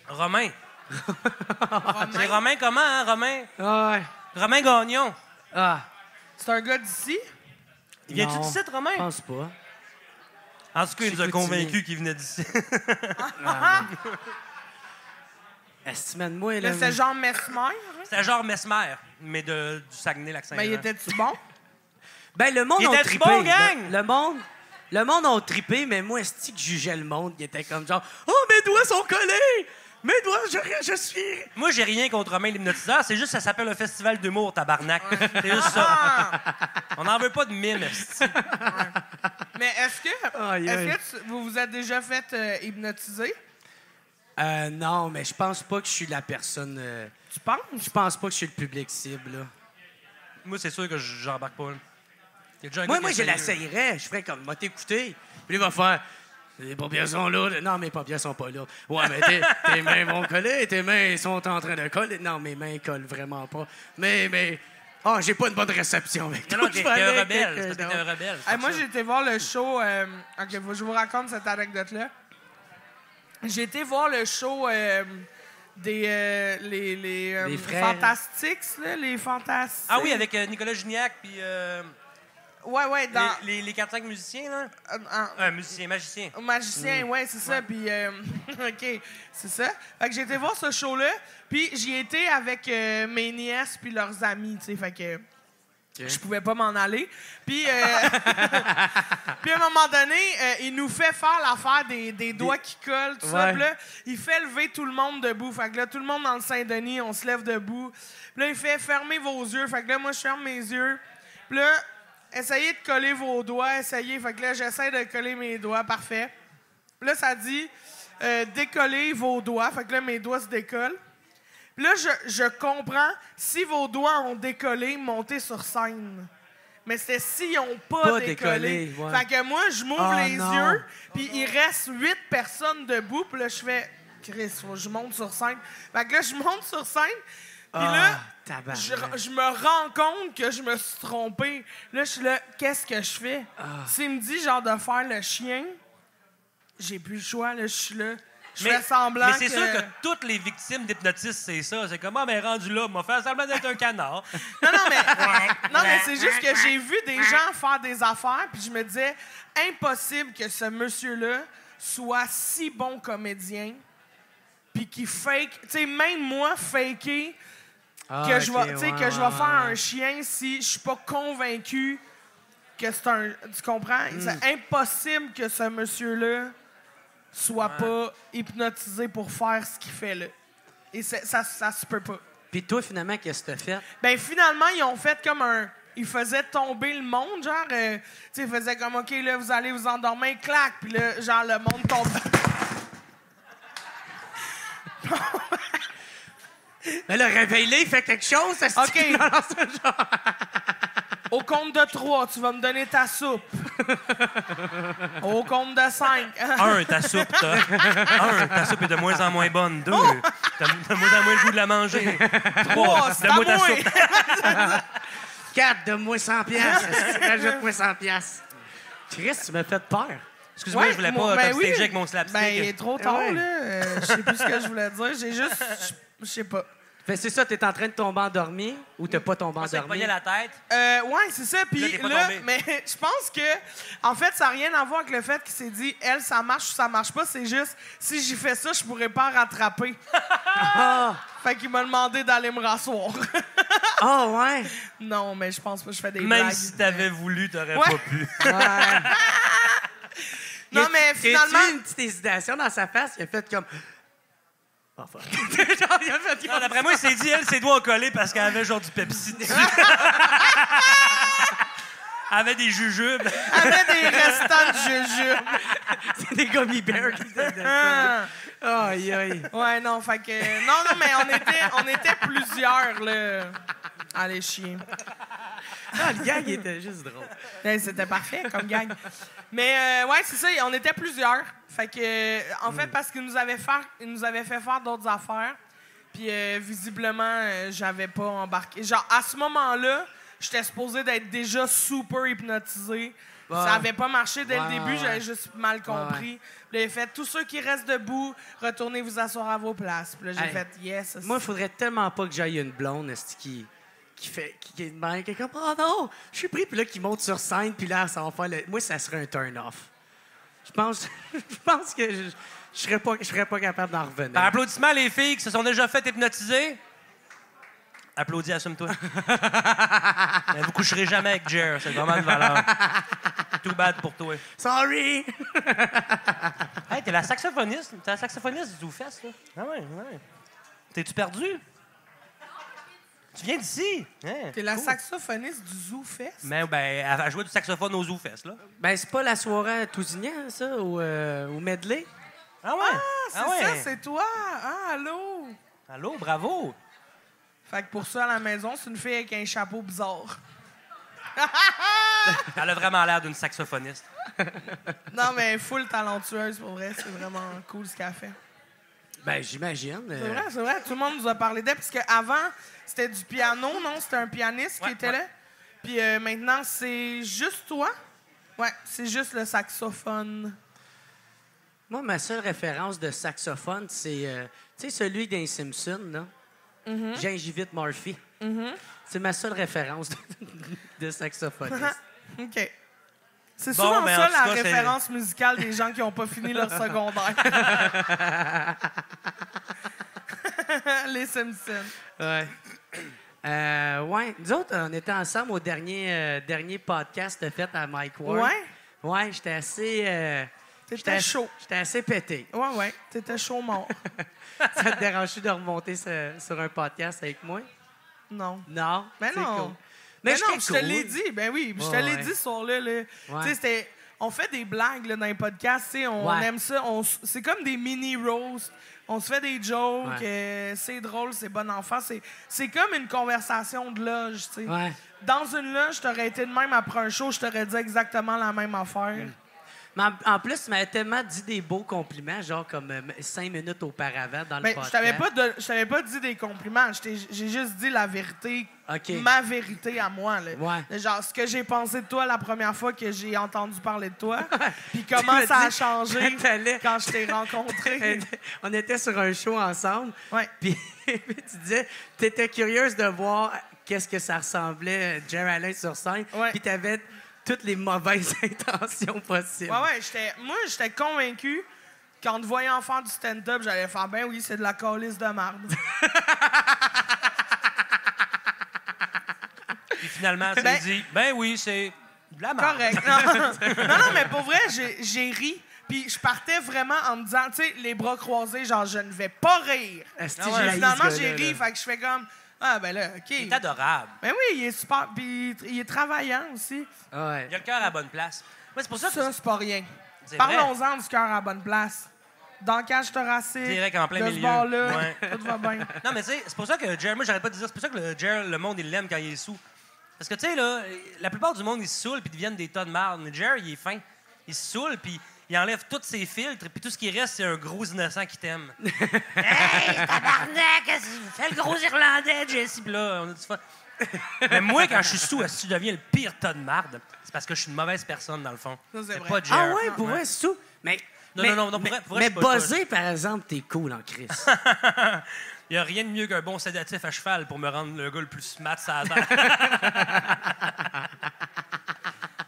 Romain. C'est Romain comment, hein, Romain? Ah ouais. Romain Gagnon. Ah. C'est un gars d'ici? Viens-tu d'ici, Romain? Je pense pas. En tout cas, il nous a convaincus qu'il venait d'ici. Estimez-moi, là. C'est genre Mesmer? C'était genre Mesmer, mais du Saguenay-Lac-Saint-Jean. Mais il était-tu bon? Ben, le monde Il a était-tu trippé. bon, gang? Le monde a trippé, mais moi, est-ce que je jugeais le monde? Il était comme genre, « Oh, mes doigts sont collés! Mes doigts, je suis... » Moi, j'ai rien contre Romain l'hypnotiseur. C'est juste que ça s'appelle un festival d'humour, tabarnak. C'est juste ça. On n'en veut pas de mime, esti. Mais est-ce que vous vous êtes déjà fait hypnotiser? Non, mais je pense pas que je suis la personne... Tu penses? Je pense pas que je suis le public cible, là. Moi, c'est sûr que j'embarque pas. Il y a déjà un Moi, gars qui je a essayé. l'essayerais. Je ferais comme, moi, t'écouter. Puis il va faire, les paupières sont là. Non, mes paupières sont pas là. Ouais, mais tes mains vont coller, tes mains sont en train de coller. Non, mes mains collent vraiment pas. Mais, j'ai pas une bonne réception avec toi. Non, t'es Je vais un aller rebelle. avec C'est parce que t'es un rebelle. Hey, moi, j'ai été voir le show. OK, je vous raconte cette anecdote-là. J'ai été voir le show des Les frères. Fantastics, là, les Fantastiques. Ah oui, avec Nicolas Gignac puis Ouais, dans. les 4-5 musiciens, là. Musicien, magicien. Magicien, ouais, c'est ça. Puis, OK, c'est ça. Fait que j'ai été voir ce show-là, puis j'y étais avec mes nièces puis leurs amis, tu sais, fait que je pouvais pas m'en aller. Puis, puis à un moment donné, il nous fait faire l'affaire des doigts qui collent, tout ça. Ouais. Puis là, il fait lever tout le monde debout. Fait que là, tout le monde dans le Saint-Denis, on se lève debout. Puis là, il fait fermer vos yeux. Fait que là, moi, je ferme mes yeux. Puis là, essayez de coller vos doigts, essayez. Fait que là, j'essaie de coller mes doigts, parfait. Puis là, ça dit décoller vos doigts. Fait que là, mes doigts se décollent. Puis là, je comprends, si vos doigts ont décollé, montez sur scène. Mais c'est s'ils n'ont pas décollé. Ouais. Fait que moi, je m'ouvre les non. yeux, puis il reste 8 personnes debout. Puis là, je fais, Chris, faut que je monte sur scène. Fait que là, je monte sur scène. Puis là, je me rends compte que je me suis trompé. Là, je suis là, qu'est-ce que je fais? S'il me dit genre de faire le chien, j'ai plus le choix. Là, je suis là. Je fais semblant mais c'est sûr que toutes les victimes d'hypnotisme, c'est ça. C'est comme, mais rendu là, m'a fait semblant d'être un canard. Non, mais c'est juste que j'ai vu des gens faire des affaires, puis je me disais, impossible que ce monsieur-là soit si bon comédien, puis qu'il fake. Tu sais, même moi, faker, que je vais faire un chien si je suis pas convaincu que c'est un. Tu comprends? C'est impossible que ce monsieur-là soit pas hypnotisé pour faire ce qu'il fait là. Et ça se peut pas. Puis toi, finalement, qu'est-ce que t'as fait? Ben finalement, ils ont fait comme un... Ils faisaient tomber le monde, genre... tu sais, ils faisaient comme, OK, là, vous allez vous endormir, clac! Puis là, genre, le monde tombe... Mais le réveil-là, il fait quelque chose, ça se OK. dit dans ce genre. Au compte de 3, tu vas me donner ta soupe. Au compte de 5. 1, ta soupe, ta soupe est de moins en moins bonne. 2, t'as de moins en moins le goût de la manger. 3, c'est à donne-moi ta moi. soupe. 4, donne-moi 100 piastres. Rajoute-moi 100 piastres. Chris, tu m'as fait peur. Excuse-moi, je voulais pas t'obstager avec mon slapstick. Ben, il est trop tard, Ouais. là. Je sais plus ce que je voulais dire. J'ai juste... Je sais pas. Fait c'est ça, t'es en train de tomber endormi ou t'es pas tombé On s'est endormi? pogné la tête. Ouais, c'est ça. Puis Là, t'es pas là, tombé. mais je pense que, en fait, ça n'a rien à voir avec le fait qu'il s'est dit, elle, ça marche ou ça marche pas. C'est juste, si j'y fais ça, je pourrais pas rattraper. Ah! Fait qu'il m'a demandé d'aller me rasseoir. Ah, ouais! Non, mais je pense pas que je fais des Même blagues. si t'avais voulu, t'aurais Ouais. pas pu. Ouais. Non, mais finalement... Il a une petite hésitation dans sa face, il a fait comme... Oh, fuck. Genre, il a fait Non, comme... d'après moi, il s'est dit, elle, ses doigts collés parce qu'elle avait genre du Pepsi dessus. Elle avait des jujubes. Avec des restants de jujubes. C'est des gummy bears qui étaient Ah. Aïe, aïe. Ouais, non, fait que... Non, mais on était plusieurs, là. Allez, chier. Ah, le gars, il était juste drôle. C'était parfait comme gang. Mais ouais, c'est ça, on était plusieurs. Fait que, en fait, parce qu'ils nous avaient fait faire d'autres affaires. Puis visiblement, j'avais pas embarqué. Genre, à ce moment-là, j'étais supposé d'être déjà super hypnotisé. Ouais. Ça avait pas marché dès le Ouais, début, ouais. j'avais juste mal compris. Puis là, j'ai fait, tous ceux qui restent debout, retournez vous asseoir à vos places. Puis là, j'ai Hey, fait, yes. Moi, il faudrait tellement pas que j'aille une blonde esti, qui est de même, qui est comme « Oh non, je suis pris! » Puis là, qui monte sur scène, puis là, ça va faire le... Moi, ça serait un turn-off. Je pense que je serais pas capable d'en revenir. Par applaudissement, les filles qui se sont déjà fait hypnotiser. Applaudis, assume-toi. Mais vous coucherez jamais avec Jer, c'est vraiment une valeur. Too bad pour toi. Sorry! Hey, t'es la saxophoniste. T'es la saxophoniste du Zoufest, là. Ah ouais, ouais. T'es-tu perdu? Tu viens d'ici? Hein, T'es la cool. saxophoniste du Zoo Fest? Mais ben, elle jouait du saxophone au Zoufest, là. Ben, c'est pas la soirée à Tousignan, ça, au medley? Ah ouais? Ah, c'est ça, c'est toi! Ah, allô? Allô, bravo! Fait que pour ça, à la maison, c'est une fille avec un chapeau bizarre. Elle a vraiment l'air d'une saxophoniste. Non, mais full talentueuse, pour vrai. C'est vraiment cool ce qu'elle fait. Ben, j'imagine. C'est vrai. Tout le monde nous a parlé d'elle. Parce qu'avant, c'était du piano, non? C'était un pianiste qui était là. Puis maintenant, c'est juste toi? Ouais, c'est juste le saxophone. Moi, ma seule référence de saxophone, c'est, tu sais, celui d'un Simpson, là. Gingivite Murphy. C'est ma seule référence de saxophoniste. OK. C'est Bon, souvent mais ça, en tout la cas, c'est- référence musicale des gens qui n'ont pas fini leur secondaire. Les Simpsons. Ouais. Ouais. Nous autres, on était ensemble au dernier podcast fait à Mike Ward. Ouais? Ouais, j'étais assez... T'étais chaud. J'étais assez pété. Ouais. T'étais chaud mort. Ça te dérange-tu de remonter sur un podcast avec moi? Non. Non? Mais C'est non. cool. Mais j'étais non, je te cool. l'ai dit. Ben oui, je te Ouais, l'ai ouais. dit ce soir-là. Là. Ouais. Tu sais, c'était... On fait des blagues là, dans les podcasts. Tu sais, on Ouais. aime ça. C'est comme des mini-roasts. On se fait des jokes. Ouais. C'est drôle, c'est bon enfant. C'est comme une conversation de loge. Tu sais. Ouais. Dans une loge, t'aurais été de même après un show, je t'aurais dit exactement la même affaire. Mais en plus, tu m'avais tellement dit des beaux compliments, genre comme 5 minutes auparavant dans le Mais podcast. je t'avais pas dit des compliments. J'ai juste dit la vérité, OK. ma vérité à moi. Là. Ouais. Genre, ce que j'ai pensé de toi la première fois que j'ai entendu parler de toi, puis Tu comment m'as ça a dit, changé quand t'allais- quand je t'ai rencontré. On était sur un show ensemble, Ouais. puis tu disais, tu étais curieuse de voir qu'est-ce que ça ressemblait, Jerry Allen sur scène, Ouais. puis tu avais toutes les mauvaises intentions possibles. Ouais, j'étais convaincu qu'en te voyant faire du stand-up, j'allais faire, ben oui, c'est de la calice de marde. Puis finalement, tu Ben- dit, ben oui, c'est de la merde. Correct. Non, mais pour vrai, j'ai ri. Puis je partais vraiment en me disant, tu sais, les bras croisés, genre, je ne vais pas rire. Asti, Ah ouais, j'ai haï Finalement, ce gars-là, j'ai ri. là. Fait que je fais comme, ah, ben là, OK. Il est adorable. Ben oui, il est super. Puis il est travaillant aussi. Ouais. Il a le cœur à la bonne place. Moi, c'est pour ça que Ça, c'est pas rien. c'est vrai. Parlons-en du cœur à la bonne place. Dans le cage thoracique. Direct en plein de ce milieu. bord-là, Ouais. tout va bien. Non, mais tu sais, c'est pour ça que Jerry, moi, j'arrête pas de dire, c'est pour ça que le monde, il l'aime quand il est sous. Parce que, tu sais, là, la plupart du monde, ils se saoulent puis deviennent des tas de marde. Mais Jerry, il est fin. Il se saoule puis il enlève tous ses filtres puis tout ce qui reste, c'est un gros innocent qui t'aime. Hey, tabarnak! Fais le gros Irlandais, Jesse! Puis là, on a du fun. Mais moi, quand je suis sous, si je deviens le pire tas de marde, c'est parce que je suis une mauvaise personne, dans le fond. Ça, c'est vrai. pas Jerry. Ah ouais, pour vrai, c'est tout? Mais, Non, mais, non, pour vrai, mais je suis pas- buzzer, par exemple, t'es cool en Chris. Il n'y a rien de mieux qu'un bon sédatif à cheval pour me rendre le gars le plus smart sur la terre.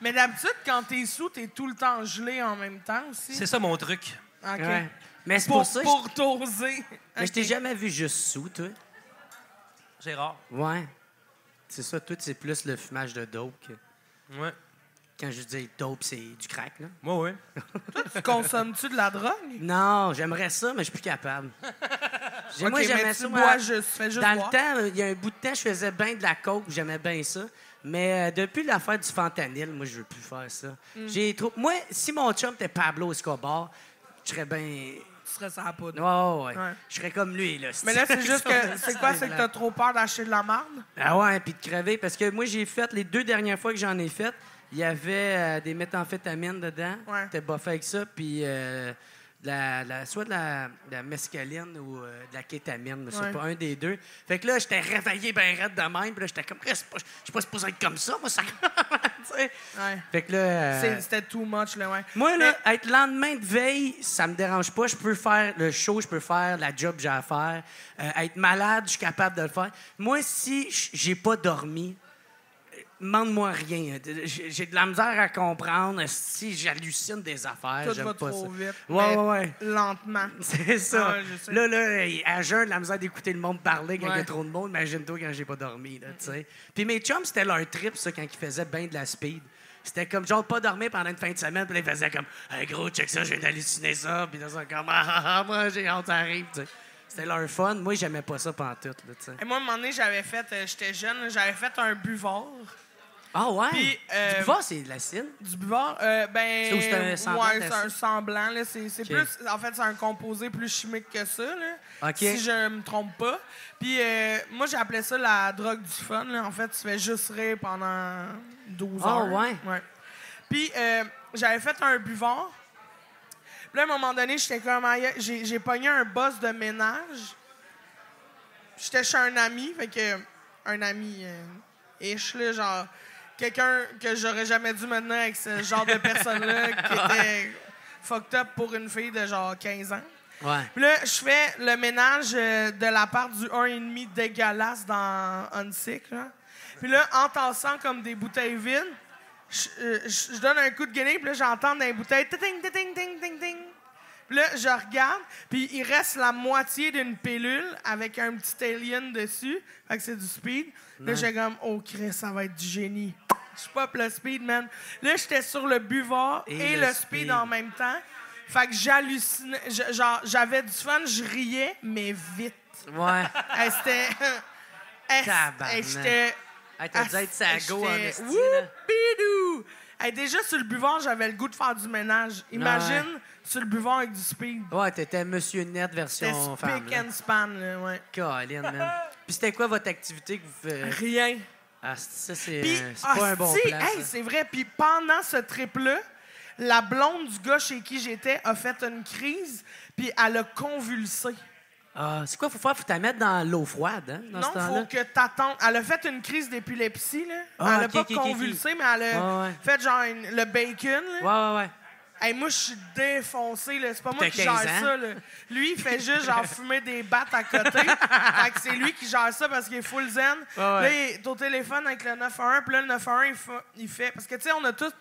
Mais d'habitude, quand t'es sous, t'es tout le temps gelé en même temps aussi. C'est ça mon truc. OK. Ouais. Mais c'est pour ça que Pour t'oser. mais je t'ai OK. jamais vu juste sous, toi. C'est rare. Ouais. C'est ça, toi, c'est plus le fumage de dope que... Ouais. Quand je dis dope, c'est du crack, là. Moi, oui. Tu consommes-tu de la drogue? Non, j'aimerais ça, mais je suis plus capable. OK, Moi, mais j'aimais tu ça. bois juste. Fais juste Dans boire. le temps, il y a un bout de temps, je faisais bien de la coke, j'aimais bien ça. Mais depuis l'affaire du fentanyl, moi, je veux plus faire ça. J'ai trop... Moi, si mon chum était Pablo Escobar, je serais bien... Tu serais sur la poudre. Ouais. Ouais. Je serais comme lui, là. Mais là, c'est juste que... C'est quoi? C'est que t'as trop peur d'acheter de la marde? Ah ouais, puis de crever. Parce que moi, j'ai fait, les 2 dernières fois que j'en ai fait, il y avait des méthamphétamines dedans. Ouais. J'étais buffé avec ça, puis soit de la mescaline ou de la kétamine, je sais Ouais. pas, un des deux. Fait que là, j'étais réveillé bien raide de même, puis là, j'étais comme, je suis pas supposé être comme ça, moi, ça... Tu sais. Ouais. Fait que là... C'était too much, là, ouais. Moi, là, être lendemain de veille, ça me dérange pas. Je peux faire le show, je peux faire la job que j'ai à faire. Être malade, je suis capable de le faire. Moi, si j'ai pas dormi, demande-moi rien. J'ai de la misère à comprendre si j'hallucine des affaires. Tout J'aime va pas trop ça. vite. Ouais, mais ouais. lentement. C'est ça. Ouais, je sais. Là, à jeun, de la misère d'écouter le monde parler quand il y a Ouais. trop de monde. Imagine-toi quand j'ai pas dormi, là, tu sais. Puis mes chums, c'était leur trip, ça, quand ils faisaient bien de la speed. C'était comme, genre, pas dormir pendant une fin de semaine, puis là, ils faisaient comme, hey, gros, check ça, je viens d'halluciner ça, puis là, ils sont comme, moi, j'ai hâte, ça arrive, tu sais. C'était leur fun. Moi, j'aimais pas ça pantoute, là, tu sais. Et moi, à un moment donné, j'avais fait... J'étais jeune, j'avais fait un buvard. Ah ouais? Puis, Du buvard, c'est de l'acide? Du buvard, C'est un semblant ouais, c'est d'acide? un semblant. Là. C'est Ok. plus, en fait, c'est un composé plus chimique que ça, là, OK. si je me trompe pas. Puis moi, j'appelais ça la drogue du fun. Là. En fait, tu fais juste rire pendant 12 Ah, heures. ouais? Puis j'avais fait un buvard. Puis là, à un moment donné, j'étais comme... J'ai pogné un boss de ménage. J'étais chez un ami, fait que... Un ami... ish, là, genre... Quelqu'un que j'aurais jamais dû me tenir avec ce genre de personne-là qui était fucked up pour une fille de genre 15 ans. Ouais. Puis là, je fais le ménage de la part du 1,5 dégueulasse dans Unsick, là. Puis là, en tassant comme des bouteilles vides, je donne un coup de guenille, puis là, j'entends dans les bouteilles ting, ting, ting, ting, ting, ting. Puis là, je regarde, puis il reste la moitié d'une pilule avec un petit alien dessus. Fait que c'est du speed. Là, j'ai comme, oh, Chris, ça va être du génie. Je pop le speed, man. Là, j'étais sur le buvard et le speed en même temps. Fait que j'hallucinais. Genre, j'avais du fun, je riais, mais vite. Ouais. Hey, c'était... Tabarnak. Hey, j'étais... Hey, t'as dû être sa go en j'étais- esti, là. Whoopidou! Hey, déjà, sur le buvard, j'avais le goût de faire du ménage. Imagine, sur le buvard avec du speed. Ouais, t'étais Monsieur Net C'était version femme. spick and span, là, ouais. Colin, man. Puis c'était quoi votre activité que vous faites? Rien. Ah, ça, c'est Puis, c'est pas un bon hostie, plan, hey, ça. c'est vrai. Puis pendant ce trip-là, la blonde du gars chez qui j'étais a fait une crise, puis elle a convulsé. Ah, c'est quoi, faut faire? Faut t'la mettre dans l'eau froide, hein, dans ce Non, temps-là? faut que t'attendes. Elle a fait une crise d'épilepsie, là. Ah, Elle a ok, pas ok, ok, convulsé, mais elle a Ouais. fait genre le bacon, là. Ouais. Hey, moi, je suis défoncé, là. C'est pas moi T'as qui gère 15 ans? ça, là. Lui, il fait juste, genre, fumer des battes à côté. Fait que c'est lui qui gère ça parce qu'il est full zen. Là, il est au téléphone avec le 911, puis là, le 911, il fait... Parce que, tu sais, on a tous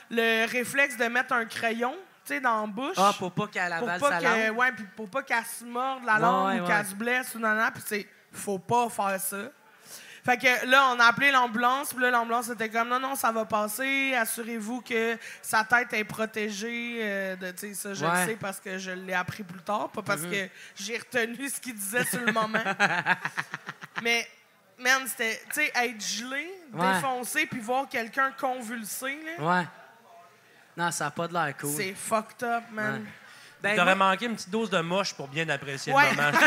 le réflexe de mettre un crayon, tu sais, dans la bouche. Ah, pour pas qu'elle pour avale pas sa que, langue. ouais, puis pour pas qu'elle se morde la langue ou ouais. qu'elle se blesse ou non, puis c'est... Faut pas faire ça. Fait que là, on a appelé l'ambulance, puis là, l'ambulance était comme non, ça va passer, assurez-vous que sa tête est protégée. Tu sais, ça, je le sais parce que je l'ai appris plus tard, pas parce que j'ai retenu ce qu'il disait sur le moment. Mais, man, c'était, tu sais, être gelé, défoncé, puis voir quelqu'un convulsé, là, Ouais. Non, ça a pas de l'air cool. c'est fucked up, man. Ouais. Ben, T'aurais moi- manqué une petite dose de moche pour bien apprécier Ouais. le moment.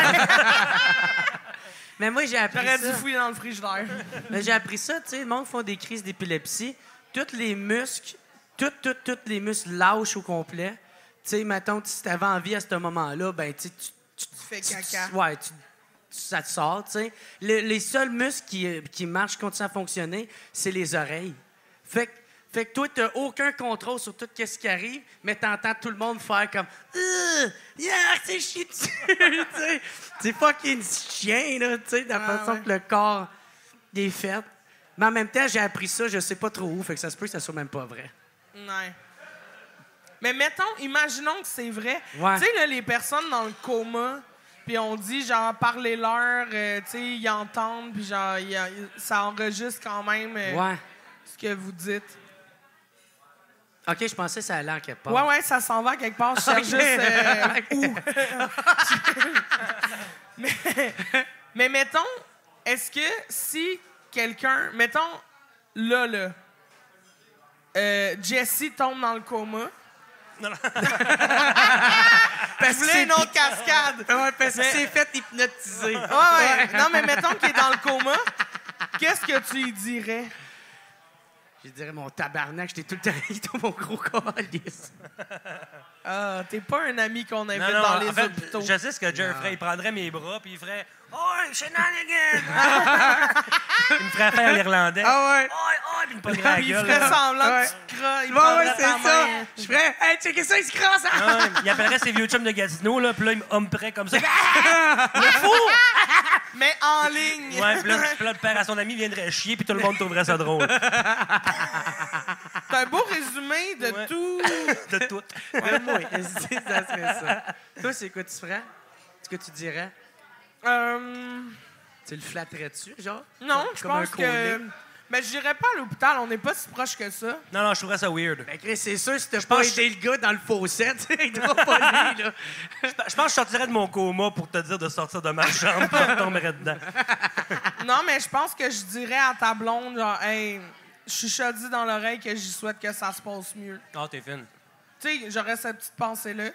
mais moi, j'ai appris J'aurais ça. dû fouiller dans le frigidaire. Mais j'ai appris ça, tu sais, le monde font des crises d'épilepsie. Tous les muscles, tous les muscles lâchent au complet. Tu sais, mettons, si t'avais envie à ce moment-là, ben, tu sais, Tu fais caca. ouais, ça te sort, tu sais. Les seuls muscles qui marchent, continuent à fonctionner, c'est les oreilles. Fait que toi, t'as aucun contrôle sur tout ce qui arrive, mais t'entends tout le monde faire comme yeah, c'est chier dessus, tu sais. C'est fucking chien, là, tu sais, de la façon que le corps est fait. Mais en même temps, j'ai appris ça, je sais pas trop où, fait que ça se peut que ça soit même pas vrai. Ouais. Mais mettons, imaginons que c'est vrai. Ouais. Tu sais, là, les personnes dans le coma, puis on dit, genre, parlez-leur, tu sais, ils entendent, puis genre, ça enregistre quand même Ouais. ce que vous dites. OK, je pensais que ça allait en quelque part. Ouais, ça s'en va quelque part. Je cherche juste où. mais mettons, est-ce que si quelqu'un... Mettons, là, Jessie tombe dans le coma. Parce que une autre cascade. Ouais, parce qu'il s'est fait hypnotiser. Ouais. Non, mais mettons qu'il est dans le coma. Qu'est-ce que tu lui dirais? Je dirais, mon tabarnak, j'étais tout le temps dans mon gros calice. Ah, t'es pas un ami qu'on invite Non, dans les en fait, hôpitaux. je sais ce que Jerry ferait. Il prendrait mes bras puis il ferait « Oh, shenanigans! » Il me ferait faire l'Irlandais. Ah ouais? Oh, puis il me pognerait la Puis il gueule. ferait là. semblant Ouais. que tu te crasses. Il Ouais, prendrait c'est ta ça. main. Je ferais, hey, checker ça, il se crosse. Ah, il appellerait ses vieux chums de Gatineau, là, puis là, il me humperait comme ça. Le fou! Mais en ligne. Ouais, puis là, le père à son ami viendrait chier, puis tout le monde trouverait ça drôle. C'est un beau résumé de Ouais. tout. De tout. Ouais, moi, ça serait ça. Toi, c'est quoi tu ferais? Ce que tu dirais? Tu le flatterais-tu, genre? Non, je Comme un pense que... collier? Mais je dirais pas à l'hôpital. On n'est pas si proche que ça. Non, je trouverais ça weird. Ben, Chris, c'est sûr, si t'as pense pas que- aidé le gars dans le fossé, tu sais, il doit pas lui, là. Je pense que je sortirais de mon coma pour te dire de sortir de ma chambre, puis je retomberais dedans. Non, mais je pense que je dirais à ta blonde, genre, hey, je suis chaudie dans l'oreille que j'y souhaite que ça se passe mieux. Ah, t'es fine. Tu sais, j'aurais cette petite pensée-là.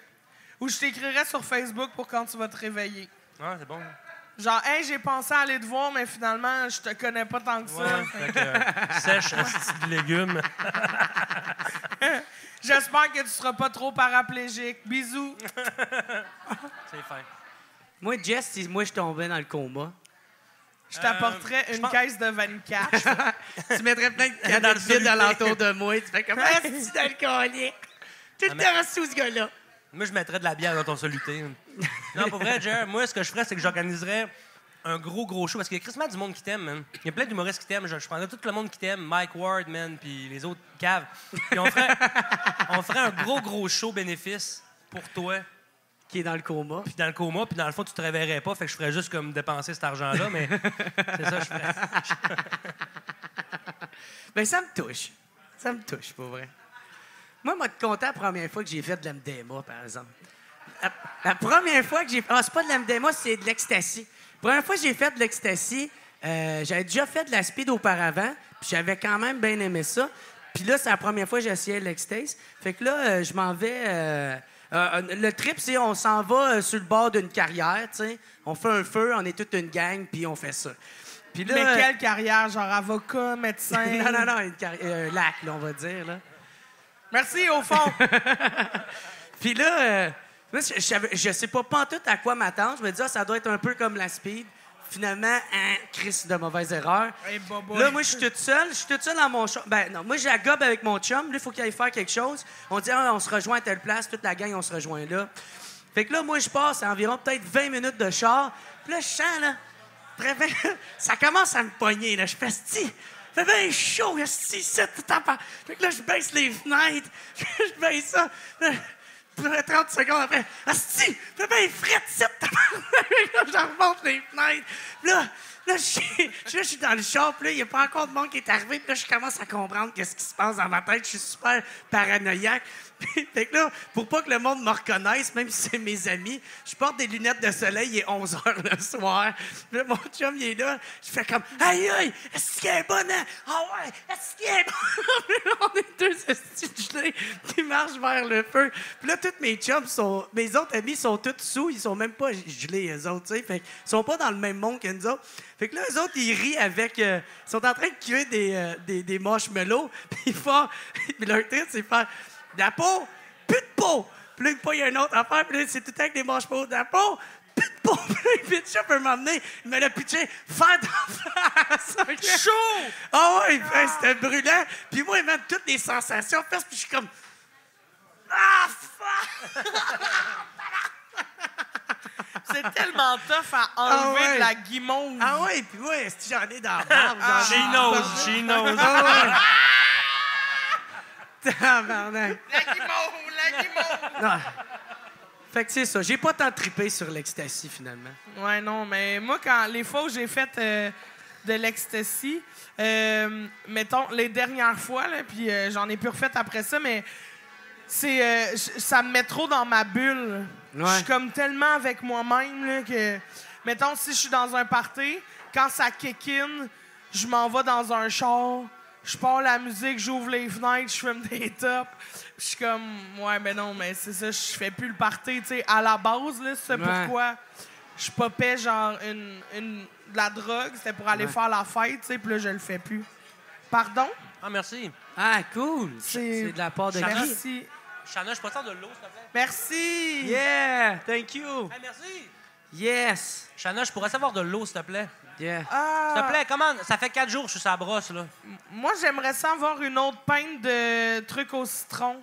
Ou je t'écrirais sur Facebook pour quand tu vas te réveiller. Ah, c'est bon. Genre, hey, j'ai pensé à aller te voir, mais finalement, je te connais pas tant que ça. Ouais, fait que, sèche, asti de légumes. J'espère que tu seras pas trop paraplégique. Bisous. C'est fin. Moi, Jess, si moi, je tombais dans le coma, Je t'apporterais une caisse de 24. tu mettrais plein de Dans cadeaux le de vide soluté. alentour de moi. Tu fais comme, ah, c'est d'alcoolique. Tout le temps sous ce gars-là. Moi, je mettrais de la bière dans ton soluté. Non, pour vrai, Jer, moi, ce que je ferais, c'est que j'organiserais un gros show. Parce qu'il y a crissement du monde qui t'aime, man. Il y a plein d'humoristes qui t'aiment. Je prendrais tout le monde qui t'aime, Mike Ward, man, puis les autres caves. Puis on ferait un gros show bénéfice pour toi. Qui est dans le coma. Puis dans le coma, puis dans le fond, tu te réveillerais pas. Fait que je ferais juste comme dépenser cet argent-là, mais c'est ça que je ferais. Ben, ça me touche. Ça me touche, pour vrai. Moi, je vais te conter la première fois que j'ai fait de l'MDMA, par exemple. La première fois que j'ai... Ah, c'est pas de l'MDMA, c'est de l'ecstasy. La première fois que j'ai fait de l'ecstasy, j'avais déjà fait de la speed auparavant, puis j'avais quand même bien aimé ça. Puis là, c'est la première fois que j'essayais l'ecstasy. Fait que là, je m'en vais... le trip, c'est on s'en va sur le bord d'une carrière, tu sais. On fait un feu, on est toute une gang, puis on fait ça. Puis là, Mais quelle carrière? Genre avocat, médecin? non, une carrière... lac, là, on va dire, là. Merci, au fond. Puis là, moi, je sais pas tout à quoi m'attendre. Je me dis, ça doit être un peu comme la speed. Finalement, Chris de mauvaise erreur. Hey, Là, moi, je suis toute seule dans mon chum. Ben non, moi, j'ai la gobe avec mon chum. Là, il faut qu'il aille faire quelque chose. On dit, on se rejoint à telle place. Toute la gang, on se rejoint là. Fait que là, moi, je passe environ peut-être 20 minutes de char. Puis là, je sens, là, ça commence à me pogner, là. Je fais, fait bien chaud, esti, c'est tout en Fait que là, je baisse les fenêtres. Je baisse ça. Là, 30 secondes après, esti, fait bien frette, c'est Là, je remonte les fenêtres. Puis là, je suis dans le shop, puis là, il n'y a pas encore de monde qui est arrivé. Puis là, je commence à comprendre qu'est-ce qui se passe dans ma tête. Je suis super paranoïaque. Fait que là, pour pas que le monde me reconnaisse, même si c'est mes amis, je porte des lunettes de soleil, il est 11 h le soir. Puis là, mon chum, il est là. Je fais comme, aïe, est-ce qu'il est bon, hein? Ah ouais, est-ce qu'il est bon? Puis là, on est deux estis gelés qui marchent vers le feu. Puis là, tous mes chums mes autres amis sont tous sous, ils sont même pas gelés, eux autres, tu sais. Fait qu'ils sont pas dans le même monde que nous autres. Fait que là, eux autres, ils rient avec... ils sont en train de cuire des marshmallows. Puis ils font... Puis leur truc, c'est faire... De la peau, plus de peau. Puis là, il y a une autre affaire. Puis là, c'est tout le temps avec des marshmallows. De la peau, plus de peau. Puis là, il pitch up un moment donné. Il me l'a pitché. Faire d'en face. Okay? Chaud! Ah ouais, c'était brûlant. Puis moi, il met toutes les sensations. Puis je suis comme... Ah, fuck! C'est tellement tough à enlever de la guimauve. Ah ouais, puis moi, si j'en ai dans la barbe, She knows. Tabarnak. La guimauve! Non. Fait que c'est ça. J'ai pas tant trippé sur l'ecstasy, finalement. Ouais, non, mais moi, les fois où j'ai fait de l'ecstasy, mettons, les dernières fois, là, puis j'en ai plus refait après ça, mais ça me met trop dans ma bulle. Ouais. Je suis comme tellement avec moi-même là, que, mettons, si je suis dans un party, quand ça kick in, je m'en vais dans un char, je pars la musique, j'ouvre les fenêtres, je fume des tops. Je suis comme, ouais, mais non, mais c'est ça, je fais plus le party, tu sais. À la base, là, c'est pourquoi je popais genre de la drogue, c'était pour aller faire la fête, tu sais, puis là, je le fais plus. Pardon? Ah, merci. Ah, cool. C'est de la part de qui? Merci. Chana, je peux prendre de l'eau, s'il te plaît? Merci! Yeah, thank you. Hey, merci. Yes. Chana, je pourrais savoir de l'eau, s'il te plaît? Yeah. S'il te plaît, commande. Ça fait 4 jours que je suis sur la brosse, là. Moi, j'aimerais ça avoir une autre pinte de trucs au citron.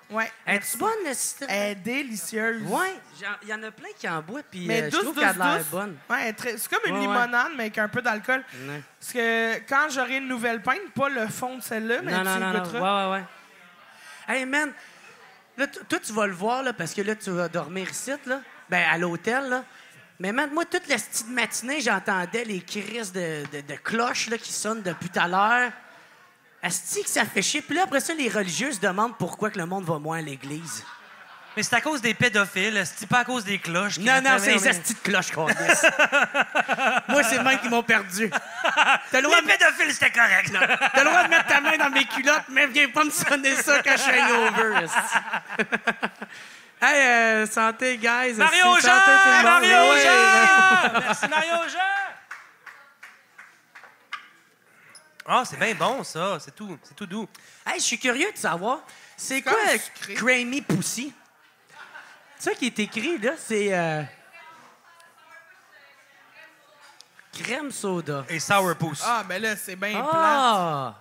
Ouais. Es-tu bonne, le citron? Elle est délicieuse. Ouais, il y en a plein qui en boivent, puis Mais je trouve qu'elle a l'air bonne. Ouais, c'est comme une Ouais, limonade, mais avec un peu d'alcool. Ouais. Parce que quand j'aurai une nouvelle pinte, pas le fond de celle-là, mais tu goûteras. Ouais. Hey, man, là, toi, tu vas le voir, là, parce que là, tu vas dormir ici, là. Ben, à l'hôtel, là. Mais man, moi, toute la petite matinée, j'entendais les crises de cloches là, qui sonnent depuis tout à l'heure. Asti que ça fait chier. Puis là, après ça, les religieuses demandent pourquoi que le monde va moins à l'église. Mais c'est à cause des pédophiles, c'est pas à cause des cloches. Non, c'est les astis de cloches qu'on dit. Moi, c'est le même qui m'ont perdu. T'as le droit Les pédophiles, c'était correct. T'as le droit de mettre ta main dans mes culottes, mais viens pas me sonner ça quand je suis hangover. Hey, santé, guys. Mario esti. Jean! Santé, tout le monde. Mario Oui, Jean! Merci, Mario Jean! Ah, c'est bien bon, ça. C'est tout doux. Hey, je suis curieux de savoir, c'est Comme quoi sucré. Creamy Pussy? Ça qui est écrit, là, c'est... crème soda. Et sourpuss. Ah, ben là, c'est bien plate. Ah!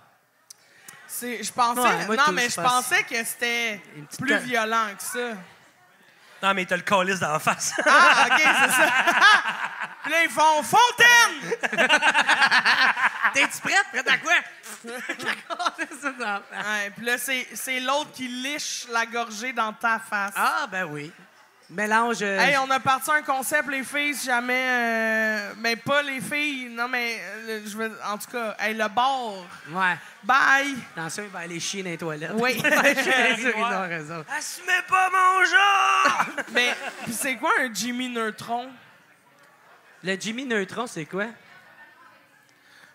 Je pensais... Ouais, moi, non, tout, mais je je pense- pensais que c'était Une petite plus ta- violent que ça. Non, mais t'as le calice d'en face. Ah, OK, c'est ça. Puis là, ils font « Fontaine! T'es-tu prête? Prête à quoi? C'est ça, dans- » Ouais, puis là, c'est l'autre qui liche la gorgée dans ta face. Ah, ben oui. Mélange... Hey, on a parti un concept, les filles, si jamais... mais pas les filles, non, mais... je veux, en tout cas, hey, le bar. Ouais. Bye! Attention, il va aller chier dans les toilettes. Oui. Il a raison. Assumez pas mon genre! Mais, puis c'est quoi un Jimmy Neutron? Le Jimmy Neutron, c'est quoi?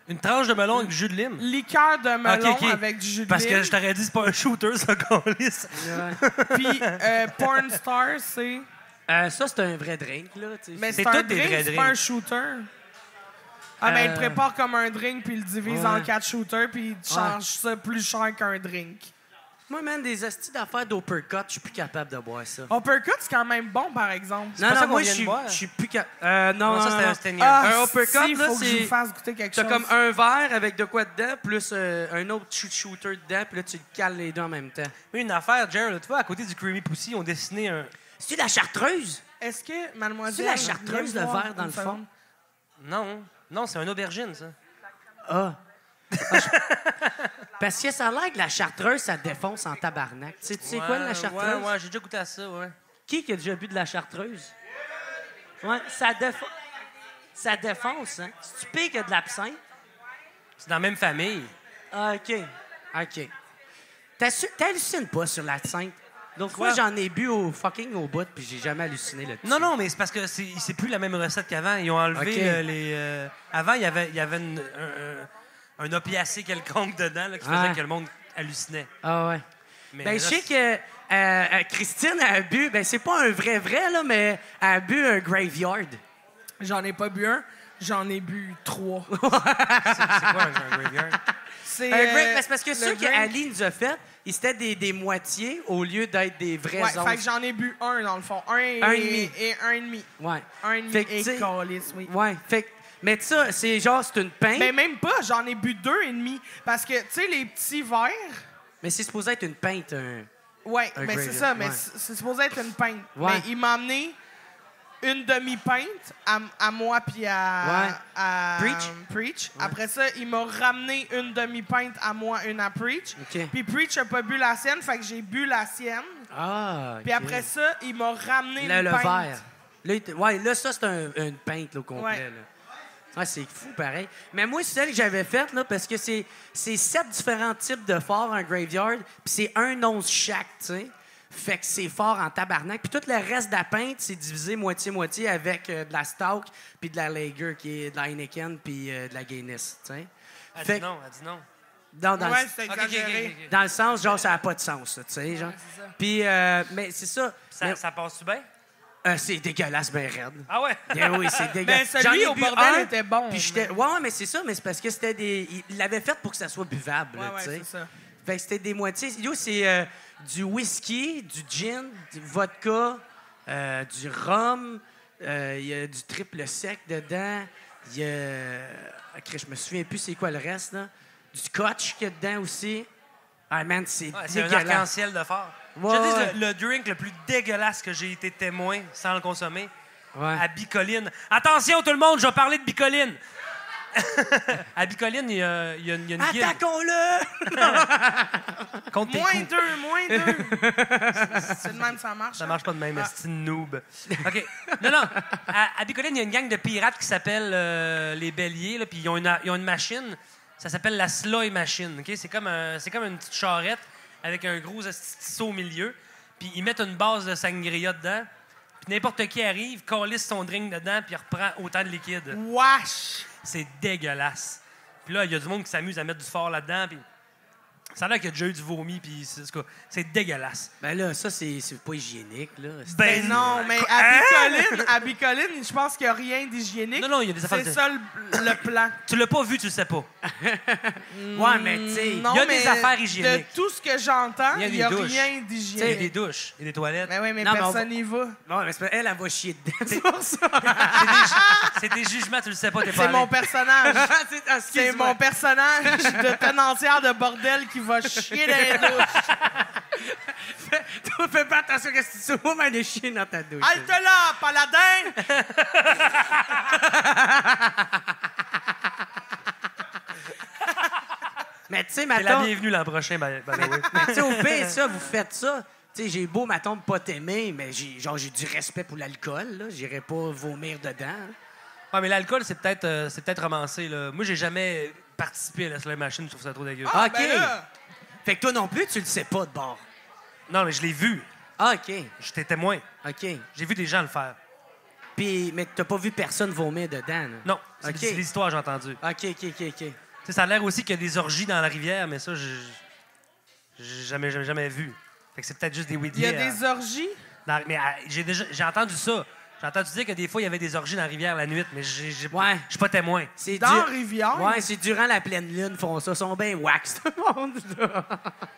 Une tranche de melon avec du jus de lime. Liqueur de melon Ok, ok. avec du jus de Parce que lime. je t'aurais dit, c'est pas un shooter, ça, calice. Puis Porn Star, c'est... Ça, c'est un vrai drink, là. Tu sais. Mais C'est c'est un tous des drink, vrais c'est drinks. pas un shooter. Ah, mais il le prépare comme un drink, puis il le divise Ouais. en 4 shooters, puis il change ça plus cher qu'un drink. Moi, man, des hosties d'affaires d'uppercut, je suis plus capable de boire ça. Uppercut, c'est quand même bon, par exemple. Non, pas ça non, qu'on moi, vient de boire. je suis plus capable. Non, Non, ça, non, non. c'était Ah, Un uppercut, si, là, faut que je c'est- vous fasse goûter quelque T'as chose. comme un verre avec de quoi dedans, plus un autre shooter dedans, puis là, tu le cales les deux en même temps. Oui, une affaire, Jerry, tu vois, à côté du Creamy Pussy, on dessinait un... C'est-tu de la chartreuse? Est-ce que, mademoiselle... C'est la chartreuse viens de me voir verre dans une le fond? seconde? Non, c'est un aubergine, ça. Ah. Parce que ça a l'air que la chartreuse, ça défonce en tabarnak. Tu sais quoi, la chartreuse? Ouais, j'ai déjà goûté à ça, ouais. Qui a déjà bu de la chartreuse? Ouais, ça défonce, hein? C'est-tu pire que de l'absinthe? C'est dans la même famille. Ah, OK. OK. T'hallucines pas sur l'absinthe? L'autre fois, Quoi? j'en ai bu au bout, puis j'ai jamais halluciné là-dessus. Non, mais c'est parce que c'est plus la même recette qu'avant. Ils ont enlevé Ok. les... avant, il y avait un opiacé quelconque dedans là, qui faisait Ouais. que le monde hallucinait. Ah ouais. Mais Ben, là, je sais que Christine a bu, ben c'est pas un vrai, là, mais elle a bu un graveyard. J'en ai pas bu un, j'en ai bu 3. c'est quoi un graveyard? C'est Ben, c'est parce que le ceux drink- qu'Ali nous a fait, c'était des moitiés au lieu d'être des vraies Ouais, onces. fait que j'en ai bu un, dans le fond. Un et demi. et un et demi. Ouais. Un et demi Fait que, et tu sais- calice, oui. Ouais. Fait que, mais ça, c'est genre, c'est une pinte, Mais même pas, j'en ai bu 2 et demi. Parce que, tu sais, les petits verres... mais c'est supposé être une pinte. Ouais, Un mais c'est graveyard, ça, mais ouais. c'est supposé être une pinte. Ouais. Mais il m'a amené une demi-pinte à moi puis à Preach. Après ça, il m'a ramené une demi-pinte à moi, une à Preach. OK. Puis Preach n'a pas bu la sienne, fait que j'ai bu la sienne. Ah, Puis après ça, il m'a ramené le une pinte. verre. Là, ça, c'est une pinte là, au complet. Ouais. Là. Ouais, c'est fou, pareil. Mais moi, c'est celle que j'avais faite, là, parce que c'est 7 différents types de forts, un graveyard, puis c'est 1 once chaque, tu sais. Fait que c'est fort en tabarnak. Puis tout le reste de la pinte, c'est divisé moitié-moitié avec de la Stout, puis de la Lager, qui est de la Heineken, puis de la Guinness, tu sais. Elle Fait dit non, elle dit non. dans, Ouais, c'est Ok, ok, exagéré. ok. dans le sens, genre, ça n'a pas de sens, là, tu sais, genre. c'est ça. Puis, mais c'est ça. Mais, Ça passe-tu bien? c'est dégueulasse, ben raide. Ah ouais? Bien oui, c'est dégueulasse. Ben, J'en celui ai au bu bordel un, était bon. Puis j'étais... Ouais, mais c'est ça, mais c'est parce que c'était des... Il l'avait fait pour que ça soit buvable, là, Ouais, tu sais. c'est ça. Fait que c'était des moitiés. Yo, c'est du whisky, du gin, du vodka, du rhum, il y a du triple sec dedans, il y a... Je me souviens plus c'est quoi le reste, là. Du scotch qu'il y a dedans aussi. Ah, man, c'est Ouais, c'est un dégueulasse. arc-en-ciel de fort. Ouais, Je te dis, ouais. le drink le plus dégueulasse que j'ai été témoin sans le consommer, Ouais. à Bicoline. Attention tout le monde, je vais parler de Bicoline. À Bicoline, il y a une guilde. Attaquons-le! Compte tes Moins coups. 2, moins 2. C'est de même, ça marche. Ça hein? marche pas de même, c'est une noob. OK. Non. À Bicoline, il y a une gang de pirates qui s'appelle les Béliers, là, puis ils ont une machine. Ça s'appelle la Sloy Machine. OK? C'est comme une petite charrette avec un gros seau au milieu. puis ils mettent une base de sangria dedans, puis n'importe qui arrive, calisse son drink dedans, puis il reprend autant de liquide. Wesh! C'est dégueulasse. Puis là, il y a du monde qui s'amuse à mettre du fort là-dedans, puis ça a l'air qu'il y a déjà eu du vomi, puis c'est dégueulasse. Ben là, ça, c'est pas hygiénique, là. Ben non, mais à Bicoline, je pense qu'il n'y a rien d'hygiénique. Non, il y a des affaires... C'est ça le plan. Tu l'as pas vu, tu le sais pas. Ouais, mais tu sais... Non, il y a mais des affaires hygiéniques. De tout ce que j'entends, il n'y a douches. rien Il y a d'hygiénique. des douches, il y a des toilettes. Mais oui, mais Non, mais personne n'y va. Non, mais elle va chier dedans. C'est pour ça. C'est des jugements, tu le sais pas, t'es pas C'est allé. mon personnage. C'est Excuse-moi. mon personnage de tenancière de bordel qui va chier dans les douches. Fais pas attention qu'est-ce que tu dis. Moi, m'aller chier dans ta douche. Halte là, paladin! Mais tu sais, T'es la mettons... bienvenue l'an prochain, by the way. Mais tu sais, au pire, ça, vous faites ça. Tu sais, j'ai beau, mettons, pas t'aimer, mais j'ai du respect pour l'alcool, là. J'irais pas vomir dedans. Ouais, mais l'alcool, c'est peut-être romancé, là. Moi, j'ai jamais participé à la Slime Machine, je trouve ça trop dégueu. Ah, OK. ben là. Fait que toi non plus, tu le sais pas de bord. Non, mais je l'ai vu. Ah, OK. J'étais témoin. OK. J'ai vu des gens le faire. Puis, mais t'as pas vu personne vomir dedans, là? Non, c'est OK. c'est l'histoire que j'ai entendu. OK. Tu sais, ça a l'air aussi qu'il y a des orgies dans la rivière, mais ça, j'ai jamais vu. Fait que c'est peut-être juste des Il y weediers. a des orgies. Mais j'ai entendu ça. J'ai entendu dire que des fois, il y avait des orgies dans la rivière la nuit, mais je suis Ouais. pas témoin. C'est Dans la rivière. Ouais, c'est durant la pleine lune, ils font ça. Ils sont bien wax, tout le monde, là.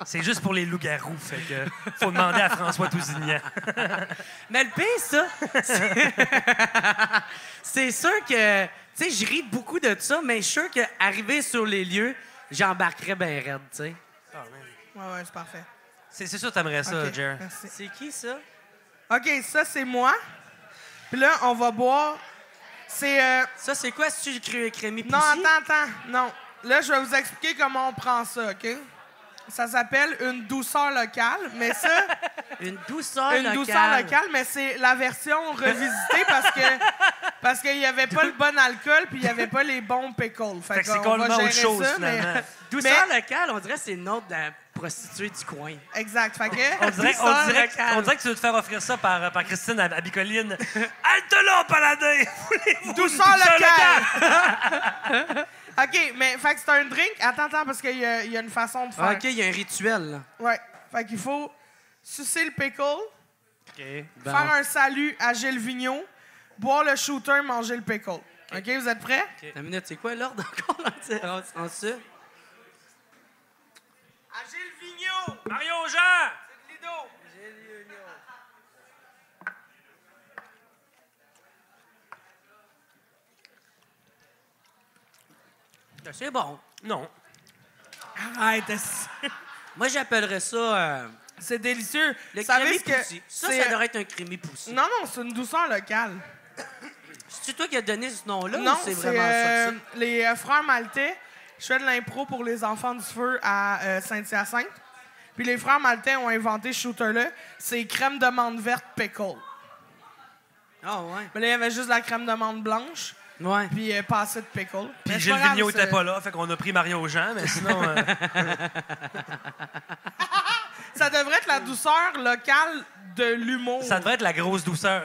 C'est juste pour les loups-garous, fait que faut demander à François Tousignan. Mais le pire, ça, c'est sûr que... Tu sais, je ris beaucoup de ça, mais je suis sûr qu'arriver sur les lieux, j'embarquerais bien raide, tu sais. Ouais, c'est parfait. C'est sûr que t'aimerais ça, OK, Jer. merci. C'est qui, ça? OK, ça, c'est moi. Puis là, on va boire. C'est... Ça, c'est quoi? C'est-tu crémy poussi? Non, attends. Non. Là, je vais vous expliquer comment on prend ça, OK? Ça s'appelle une douceur locale, mais ça... Une douceur Une locale. douceur locale, mais c'est la version revisitée parce qu'il n'y avait pas le bon alcool puis il n'y avait pas les bons pickles. Fait que c'est qu'on va complètement autre gérer chose, ça, finalement. Douceur locale, on dirait que c'est le nom de la prostituée du coin. Exact. Fait que... On dirait que tu veux te faire offrir ça par Christine à Bicoline. Halte là, paladin! Douceur locale! OK, mais fait que c'est un drink. Attends, parce qu'il y a une façon de faire. OK, il y a un rituel, là. Ouais. Fait qu'il faut sucer le pickle, OK. Bon. faire un salut à Gilles Vigneault, boire le shooter, manger le pickle. OK, vous êtes prêts? Une minute, c'est quoi l'ordre encore? En ça? À Gilles Vigneault! Mario Jean! C'est de Lido! C'est bon. Non. Arrête. Moi, j'appellerais ça C'est délicieux. le Vous savez crémy ce que poussi. Ça c'est- devrait être un crémy poussi. Non, c'est une douceur locale. C'est-tu toi qui as donné ce nom-là Non, ou c'est vraiment ça que c'est? les frères Maltais. Je fais de l'impro pour les enfants du feu à Saint-Hyacinthe. Puis les frères Maltais ont inventé ce shooter-là. C'est crème de menthe verte pickle. Ah, ouais. Mais là, il y avait juste la crème de menthe blanche, Ouais. puis pas assez de pickle. Puis Mais c'est Gilles pas grave, Vigneault c'est- était pas là, fait qu'on a pris Mario Jean, mais sinon... Ça devrait être la douceur locale de l'humour. ça devrait être la grosse douceur.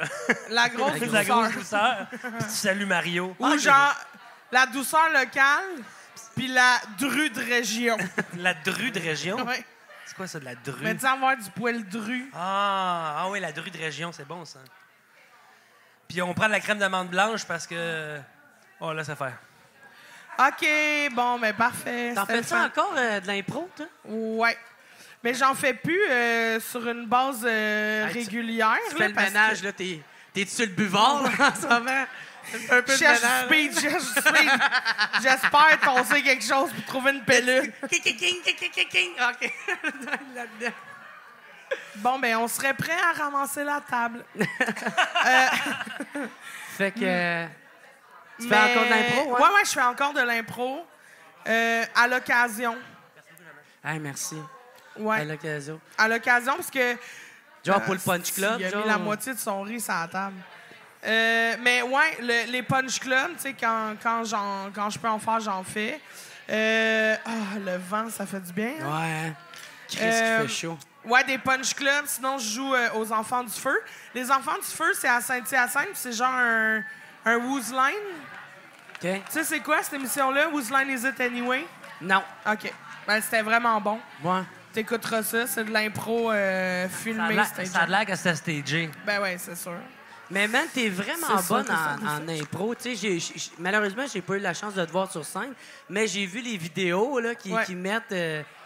La grosse la douceur. grosse douceur. Puis tu salues Mario. Ou genre la douceur locale, puis la drue de région. La drue de région. Ouais. C'est quoi ça, de la drue? Mais tu avoir du poil dru. Ah oui, la drue de région, c'est bon, ça. Puis on prend de la crème d'amande blanche parce que... Oh, là, ça fait. OK, bon, mais parfait. T'en c'était fais le ça fun. encore de l'impro, toi? Ouais. Mais j'en fais plus sur une base régulière. Tu fais le parce ménage, là, t'es sur le buvard, là, en ce moment? Un peu que de je cherche ménage. du speed, je cherche du speed. J'espère tosser quelque chose pour trouver une pellule. King. OK. Là-dedans. Bon, ben, on serait prêt à ramasser la table. Fait que... Tu fais encore de l'impro, Ouais, je fais encore de l'impro. À l'occasion. Hey, merci. Ouais. À l'occasion. À l'occasion, parce que... Genre pour le Punch Club, Il a genre... mis la moitié de son riz sur la table. Mais ouais, les punch clubs, tu sais, quand je peux en faire, j'en fais. Le vent, ça fait du bien. Hein? Ouais. Qu'est-ce qui fait chaud? Ouais, des punch clubs. Sinon, je joue aux Enfants du Feu. Les Enfants du Feu, c'est à Saint-Hyacinthe. C'est genre un Whose Line. OK? Tu sais, c'est quoi cette émission-là? Whose Line Is It Anyway? Non. OK. Ben, c'était vraiment bon. Ouais. T'écouteras ça. C'est de l'impro filmé. Ça a l'air que c'était stagé. Ben ouais, c'est sûr. Mais man, t'es vraiment C'est ça, bonne c'est ça, en impro. Tu sais, malheureusement, j'ai pas eu la chance de te voir sur scène, mais j'ai vu les vidéos là, qui mettent...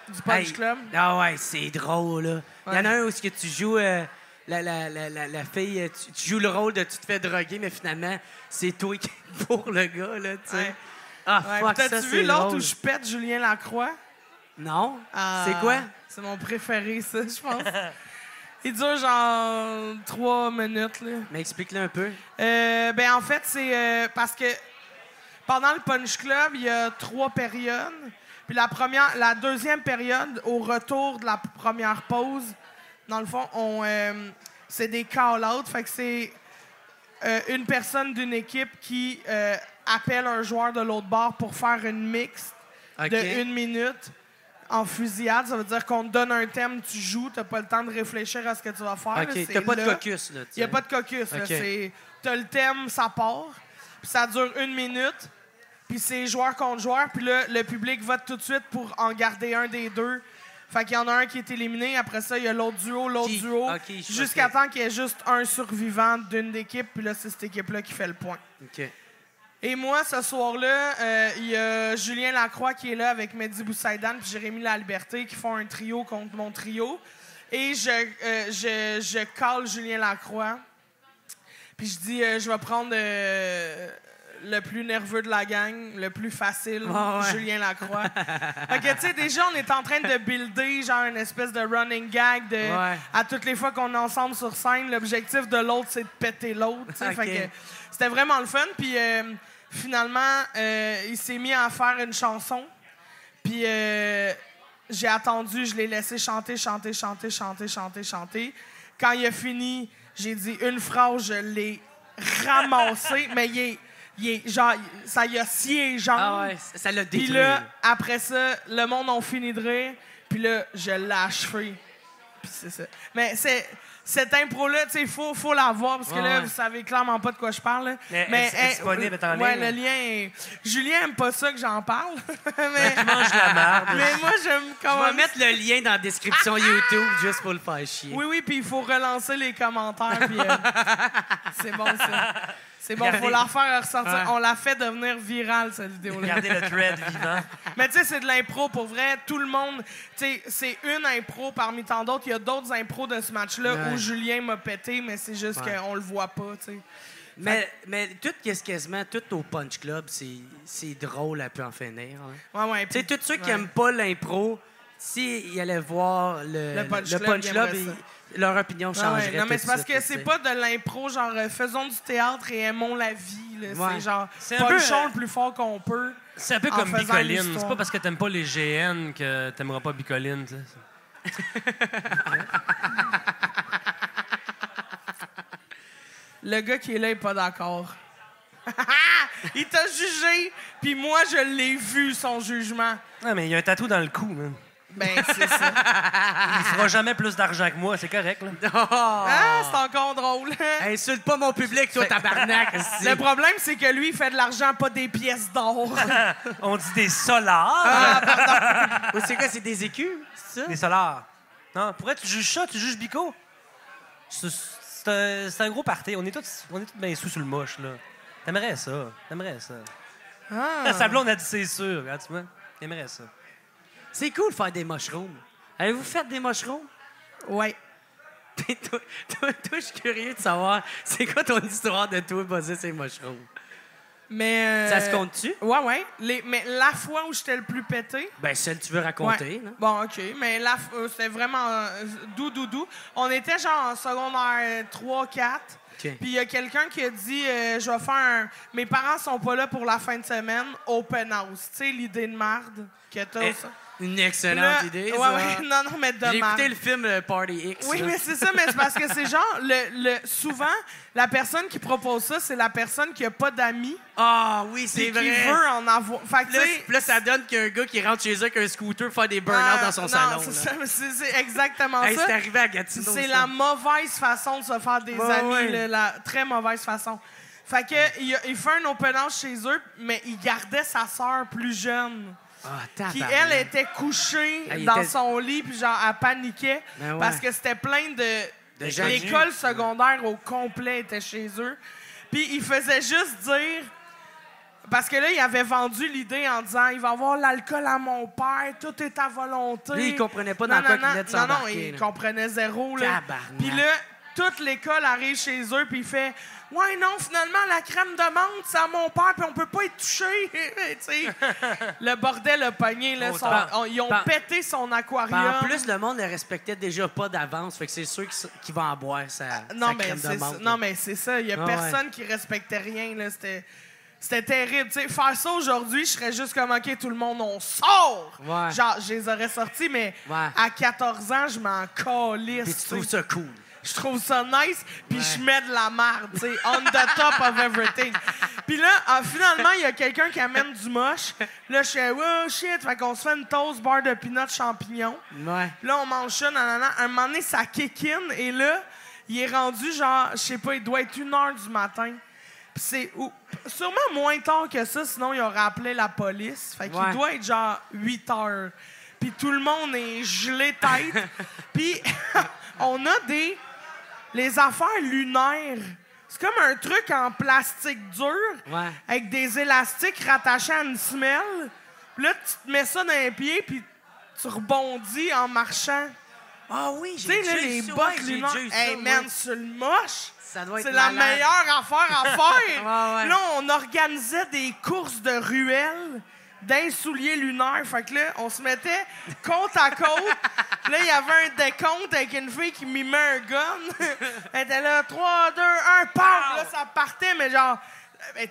Du punch club. Ah ouais, c'est drôle, là. Il y en a Ouais. un où ce que tu joues... la fille, tu joues le rôle de tu te fais droguer, mais finalement, c'est toi qui pour le gars, là, tu sais. Ouais. Ah, Ouais, fuck, puis ça, t'as-tu c'est vu l'autre drôle. où je pète Julien Lacroix? Non? Ah, C'est quoi? C'est mon préféré, ça, je pense. Il dure genre 3 minutes, là. Mais explique-le un peu. Ben en fait, c'est parce que pendant le Punch Club, il y a 3 périodes. Puis la deuxième période, au retour de la première pause, dans le fond, c'est des call-outs. Fait que c'est une personne d'une équipe qui appelle un joueur de l'autre bord pour faire une mix OK. de 1 minute en fusillade. Ça veut dire qu'on te donne un thème, tu joues, t'as pas le temps de réfléchir à ce que tu vas faire. là, OK, c'est t'as pas de là. caucus, là. Il n'y a pas de caucus. là. OK. T'as le thème, ça part. Puis ça dure 1 minute. Puis c'est joueur contre joueur. Puis là, le public vote tout de suite pour en garder un des deux. Fait qu'il y en a un qui est éliminé. Après ça, il y a l'autre duo. OK, Jusqu'à OK. temps qu'il y ait juste un survivant d'une équipe. Puis là, c'est cette équipe-là qui fait le point. OK. Et moi, ce soir-là, il y a Julien Lacroix qui est là avec Mehdi Boussaïdan puis Jérémy Laliberté qui font un trio contre mon trio. Et je call Julien Lacroix. Puis je dis, je vais prendre le plus nerveux de la gang, le plus facile, Ah ouais. Julien Lacroix. Fait que, tu sais, déjà, on est en train de builder, genre, une espèce de running gag de... Ouais. À toutes les fois qu'on est ensemble sur scène, l'objectif de l'autre, c'est de péter l'autre, tu sais. OK. Fait que c'était vraiment le fun. Puis finalement, il s'est mis à faire une chanson. Puis j'ai attendu, je l'ai laissé chanter. Quand il a fini, j'ai dit une phrase, je l'ai ramassé, mais il est genre, ça y a scié les jambes. Ah ouais, ça l'a Puis détruit. là, après ça, le monde a fini de rire. Puis là, je l'ai achevé. Puis c'est ça. Mais cette impro-là, tu sais, faut la voir parce que là, Ouais. vous savez clairement pas de quoi je parle. Là. Mais elle est disponible, elle est en ouais, ligne. le lien est... Julien aime pas ça que j'en parle. mais, Tu manges la merde. mais moi, j'aime quand Je vais même... mettre le lien dans la description YouTube juste pour le faire chier. Oui, puis il faut relancer les commentaires. Puis, c'est bon, ça. C'est bon, faut Regardez. la refaire ressortir. Ouais. On l'a fait devenir virale, cette vidéo-là. Regardez le thread vivant. Mais tu sais, c'est de l'impro pour vrai. Tout le monde, tu sais, c'est une impro parmi tant d'autres. Il y a d'autres impros de ce match-là Ouais. où Julien m'a pété, mais c'est juste Ouais. qu'on le voit pas, tu sais. Mais quasiment tout au Punch Club, c'est drôle à pu en finir. Hein. Ouais, ouais. Tu sais, puis- tous ceux qui ouais. aiment pas l'impro, s'ils allaient voir le Punch Club, Punch ils Club, aimeraient leur opinion Ouais, changerait. ouais. Non, mais tout c'est parce de que suite, c'est tu sais. pas de l'impro, genre faisons du théâtre et aimons la vie. Là. Ouais. C'est genre C'est un peu, punchons le plus fort qu'on peut. C'est un peu En comme faisant Bicoline. l'histoire. C'est pas parce que t'aimes pas les GN que t'aimeras pas Bicoline, tu sais. Le gars qui est là est pas d'accord. Il t'a jugé, puis moi, je l'ai vu, son jugement. Non, mais il y a un tatou dans le cou, man. Ben, c'est ça. Il fera jamais plus d'argent que moi, c'est correct, là. Oh! Ah, c'est encore drôle. Insulte pas mon public, toi, tabarnak! esti. Le problème, c'est que lui, il fait de l'argent, pas des pièces d'or. On dit des solars. Oh, c'est quoi, c'est des écus? C'est ça? Des solars. Non, pourrais tu juges ça? Tu juges Bico? C'est un gros party. On est tous bien sous sur le moche, là. T'aimerais ça. Ah. Sa blonde a dit c'est sûr. Regarde, tu vois. T'aimerais ça. C'est cool de faire des mushrooms. Avez-vous fait des mushrooms? Ouais. toi, je suis curieux de savoir, c'est quoi ton histoire de toi basée sur les mushrooms? Mais. Ça se compte-tu? Ouais, ouais. Mais la fois où j'étais le plus pété. Ben, celle que tu veux raconter. Ouais. Là. Bon, OK. Mais c'était vraiment doux. On était genre en secondaire 3-4. OK. Puis il y a quelqu'un qui a dit je vais faire Mes parents sont pas là pour la fin de semaine, open house. Tu sais, l'idée de marde que t'as. Eh, ça. Une excellente idée, ça. Ouais, non, mais de J'ai écouté mal. le film Party X. Oui, là. mais c'est ça, mais c'est parce que c'est genre, souvent, la personne qui propose ça, c'est la personne qui a pas d'amis. Ah oui, c'est Puis qui vrai. veut en avoir. Fait que, Là, tu sais, là, ça donne qu'il y a un gars qui rentre chez eux avec un scooter faire des burn-out dans son salon. Non, c'est là. ça, c'est exactement Hey, ça. c'est arrivé à Gatineau. C'est ça. la mauvaise façon de se faire des Ouais, amis, ouais. là, la très mauvaise façon. Fait que il fait un open house chez eux, mais il gardait sa sœur plus jeune. Ah, Qui, tabarnak. elle, était couchée Elle dans était- son lit, puis genre, elle paniquait. Ben ouais. Parce que c'était plein De gens l'école secondaire au complet était chez eux. Puis il faisait juste dire... Parce que là, il avait vendu l'idée en disant « Il va y avoir l'alcool à mon père, tout est à volonté. » Lui, il comprenait pas dans quoi il venait de Non, s'embarquer, il là. comprenait zéro. Là. Tabarnak. Puis là, toute l'école arrive chez eux, puis il fait « Ouais, non, finalement, la crème de menthe, c'est à mon père, puis on peut pas y toucher. » Tu sais, le bordel a pogné. Là, ils ont pété son aquarium. En plus, le monde ne respectait déjà pas d'avance. Fait que c'est sûr qu'il va en boire sa crème de menthe. Non, mais c'est ça. Il y a personne qui respectait rien. Là. C'était terrible. Tu sais, faire ça aujourd'hui, je serais juste comme, OK, tout le monde, on sort! Ouais. Genre, je les aurais sortis, mais Ouais. à 14 ans, je m'en calisse. Puis tu trouves ça cool. Je trouve ça nice, puis je mets de la merde, tu sais, on the top of everything. Puis là, finalement, il y a quelqu'un qui amène du moche. Là, je fais, oh shit, fait qu'on se fait une toast beurre de peanuts champignons. Ouais. Là, on mange ça, nanana. Un moment donné, ça kick in, et là, il est rendu genre, je sais pas, il doit être 1h du matin. Puis c'est sûrement moins tard que ça, sinon il aurait appelé la police. Fait qu'il doit être genre 8h. Puis tout le monde est gelé tête. Puis on a les affaires lunaires. C'est comme un truc en plastique dur avec des élastiques rattachés à une semelle. Puis là, tu te mets ça dans les pieds, puis tu rebondis en marchant. Ah oui, Tu sais, là, les bottes lunaires. Hey, man, sur le moche, ça doit être c'est la malade. meilleure affaire à faire. Ouais. Là, on organisait des courses de ruelles d'un soulier lunaire. Fait que là, on se mettait côte à côte. Là, il y avait un décompte avec une fille qui mimait un gun. Elle était là, 3, 2, 1, pam! Là, ça partait, mais genre,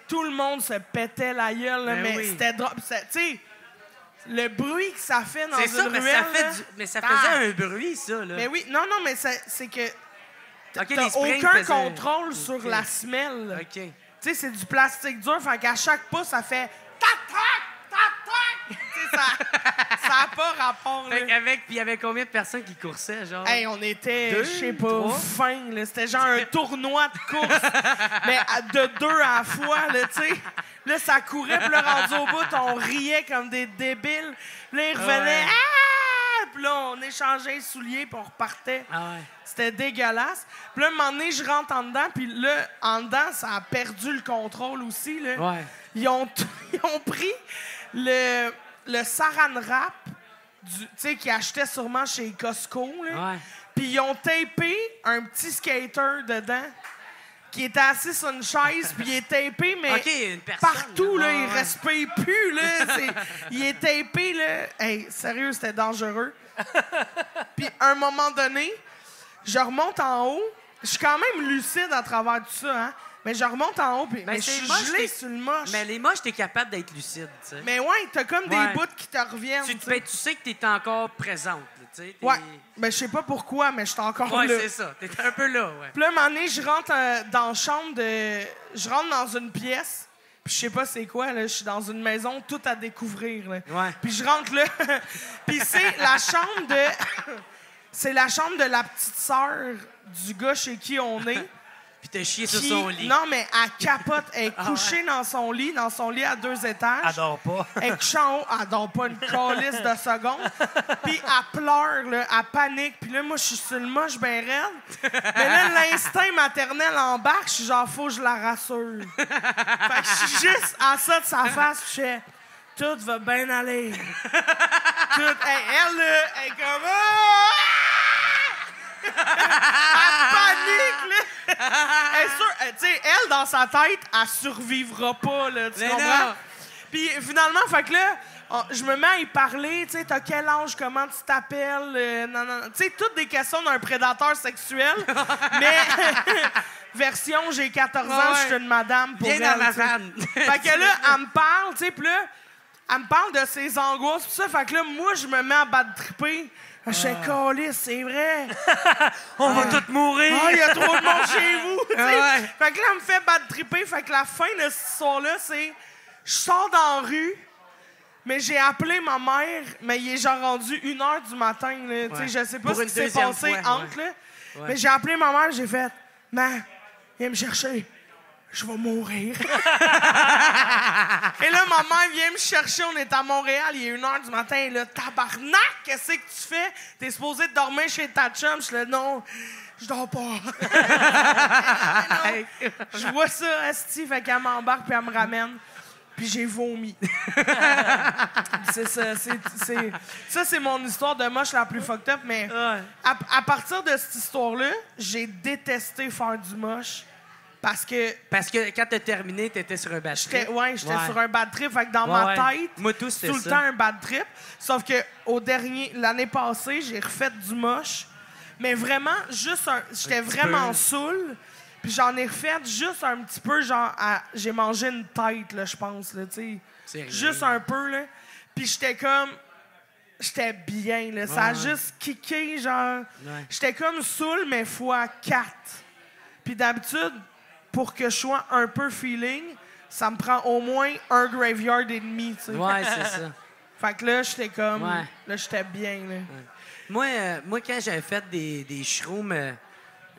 tout le monde se pétait la gueule. Là, mais c'était drôle. Tu sais, le bruit que ça fait dans une ruelle. Mais ça faisait un bruit, ça, là. Mais oui, non, mais c'est que OK, t'as les springs aucun faisaient- contrôle sur la semelle. OK. Tu sais, c'est du plastique dur, fait qu'à chaque pas, ça fait tac, tac, tac, tac. Tu sais, ça n'a pas rapport, là. Puis il y avait combien de personnes qui coursaient, genre? Hey, on était, Deux, je sais pas, trois? fin, là. C'était genre un tournoi de course, mais de 2 à la fois, là, tu sais. Là, ça courait, puis là, rendu au bout, on riait comme des débiles. Puis là, ils revenaient, ah! Puis là, on échangeait les souliers, puis on repartait. Ah ouais. C'était dégueulasse. Puis là, un moment donné, je rentre en dedans, puis là, en dedans, ça a perdu le contrôle aussi, là. Ouais. Ils ont pris le saran wrap, tu sais, qu'ils achetaient sûrement chez Costco, là. Ouais. Puis ils ont tapé un petit skater dedans qui était assis sur une chaise, puis il est tapé, mais OK, une personne, partout, là, il ouais. respire plus, là. Il est tapé, là. Hey, sérieux, c'était dangereux. Puis à un moment donné, je remonte en haut. Je suis quand même lucide à travers tout ça, hein. Mais je remonte en haut, puis mais je c'est suis moche, gelé sur le moche. Mais les moches, t'es capable d'être lucide, tu sais. Mais ouais, t'as comme des Ouais. bouts qui te reviennent. Tu, tu sais. ben, tu sais que t'es encore présente, là, tu sais. Ouais. Ben, je sais pas pourquoi, mais je suis encore Ouais, là. c'est ça. T'es un peu là, ouais. Puis là, un moment donné, je rentre dans la chambre de... Je rentre dans une pièce, puis je sais pas c'est quoi, là. Je suis dans une maison, tout à découvrir, là. Ouais. Puis je rentre là, puis c'est la chambre de... c'est la chambre de la petite sœur du gars chez qui on est. Puis t'as chié sur qui- son lit. Non, mais elle capote. Elle est couchée dans son lit à 2 étages. Adore pas. Elle est couchée en haut, elle dort pas une calisse de secondes. Puis elle pleure, là, elle panique. Puis là, moi, je suis sur le moche ben raide. Mais là, l'instinct maternel embarque. Je suis genre, faut que je la rassure. Fait que je suis juste à ça de sa face. Puis je fais, tout va bien aller. Tout, hey, elle, là, elle est comme, ah! Elle panique, là! Elle est sûre, tu sais, elle, dans sa tête, elle survivra pas, là, tu Mais comprends? non. Puis finalement, fait que là, je me mets à y parler, tu sais, t'as quel âge, comment tu t'appelles, non, tu sais, toutes des questions d'un prédateur sexuel, mais version, j'ai 14 ans, Ouais. je suis une madame pour Viens elle, dans ma tu sais. vanne. Fait que là, elle me parle, tu sais, puis là, Elle me parle de ses angoisses, tout ça. Fait que là, moi, je me mets à battre triper. Je fais calisse, c'est vrai. On va tous mourir. Ah, il y a trop de monde chez vous. tu sais. Ouais. Fait que là, elle me fait battre triper. Fait que la fin de cette histoire-là, c'est je sors dans la rue, mais j'ai appelé ma mère, mais il est genre rendu 1h du matin. Là, tu sais, je sais pas Pour ce une qui s'est deuxième passé fois, entre. Là. Mais j'ai appelé ma mère, j'ai fait Man, viens me chercher. Je vais mourir. Et là, ma mère vient me chercher. On est à Montréal, il est 1h du matin. Et là, tabarnak, qu'est-ce que tu fais? T'es supposé dormir chez ta chum. Je suis là, non, je dors pas. Je vois ça, asti, fait qu'elle m'embarque puis elle me ramène. Puis j'ai vomi. C'est ça. Ça, c'est mon histoire de moche la plus fucked up. Mais à partir de cette histoire-là, j'ai détesté faire du moche. Parce que quand t'as terminé, t'étais sur un bad trip. j'étais sur un bad trip. Fait que dans Ouais, ma ouais. tête, Moi, tout, c'est c'était tout le ça. temps un bad trip. Sauf que l'année passée, j'ai refait du moche. Mais vraiment, j'étais vraiment saoul. Puis j'en ai refait juste un petit peu, genre, j'ai mangé une tête, là, je pense, là, tu sais. Juste un peu, là. Puis j'étais bien, là. Ça a juste kické, genre. Ouais. J'étais comme saoul, mais fois 4. Puis d'habitude, pour que je sois un peu feeling, ça me prend au moins un graveyard et demi, tu sais. Ouais, c'est ça. Fait que là, j'étais comme... Ouais. Là, j'étais bien, là. Moi, quand j'avais fait des shrooms,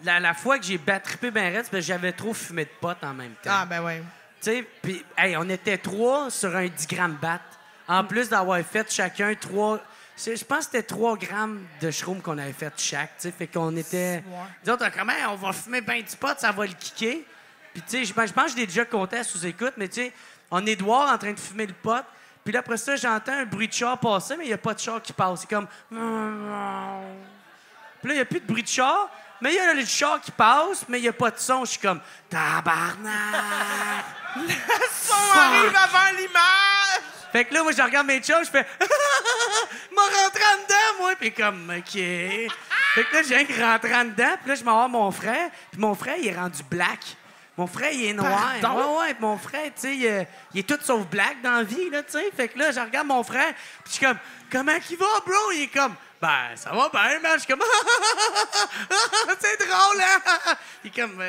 la fois que j'ai battrippé ben raide, c'est parce que j'avais trop fumé de pot en même temps. Ah, ben ouais. Tu sais, puis, hey, on était 3 sur un 10 grammes bat. En plus d'avoir fait chacun 3... Je pense que c'était 3 grammes de shroom qu'on avait fait chaque, tu sais. Fait qu'on était... Nous autres, comment on va fumer ben du pot, ça va le kicker. Puis, tu sais, je pense que je l'ai déjà compté à sous-écoute, mais tu sais, on est dehors en train de fumer le pot. Puis là, après ça, j'entends un bruit de char passer, mais il n'y a pas de char qui passe. C'est comme... Puis là, il n'y a plus de bruit de char, mais il y a le char qui passe, mais il n'y a pas de son. Je suis comme... Tabarnak! Le son arrive avant l'image! Fait que là, moi, je regarde mes chums, je fais... m'a rentré en dedans, moi! Puis comme, OK. Fait que là, j'ai un qui rentre en dedans, puis là, je m'en vais voir mon frère, puis mon frère, il est rendu black. Mon frère, il est noir. Pardon? Ouais, mon frère, tu sais, il est tout sauf black dans la vie, là, tu sais. Fait que là, je regarde mon frère, puis je suis comme, comment qu'il va, bro? Il est comme, ben, ça va bien, man. Je suis comme, c'est drôle, hein? Il est comme,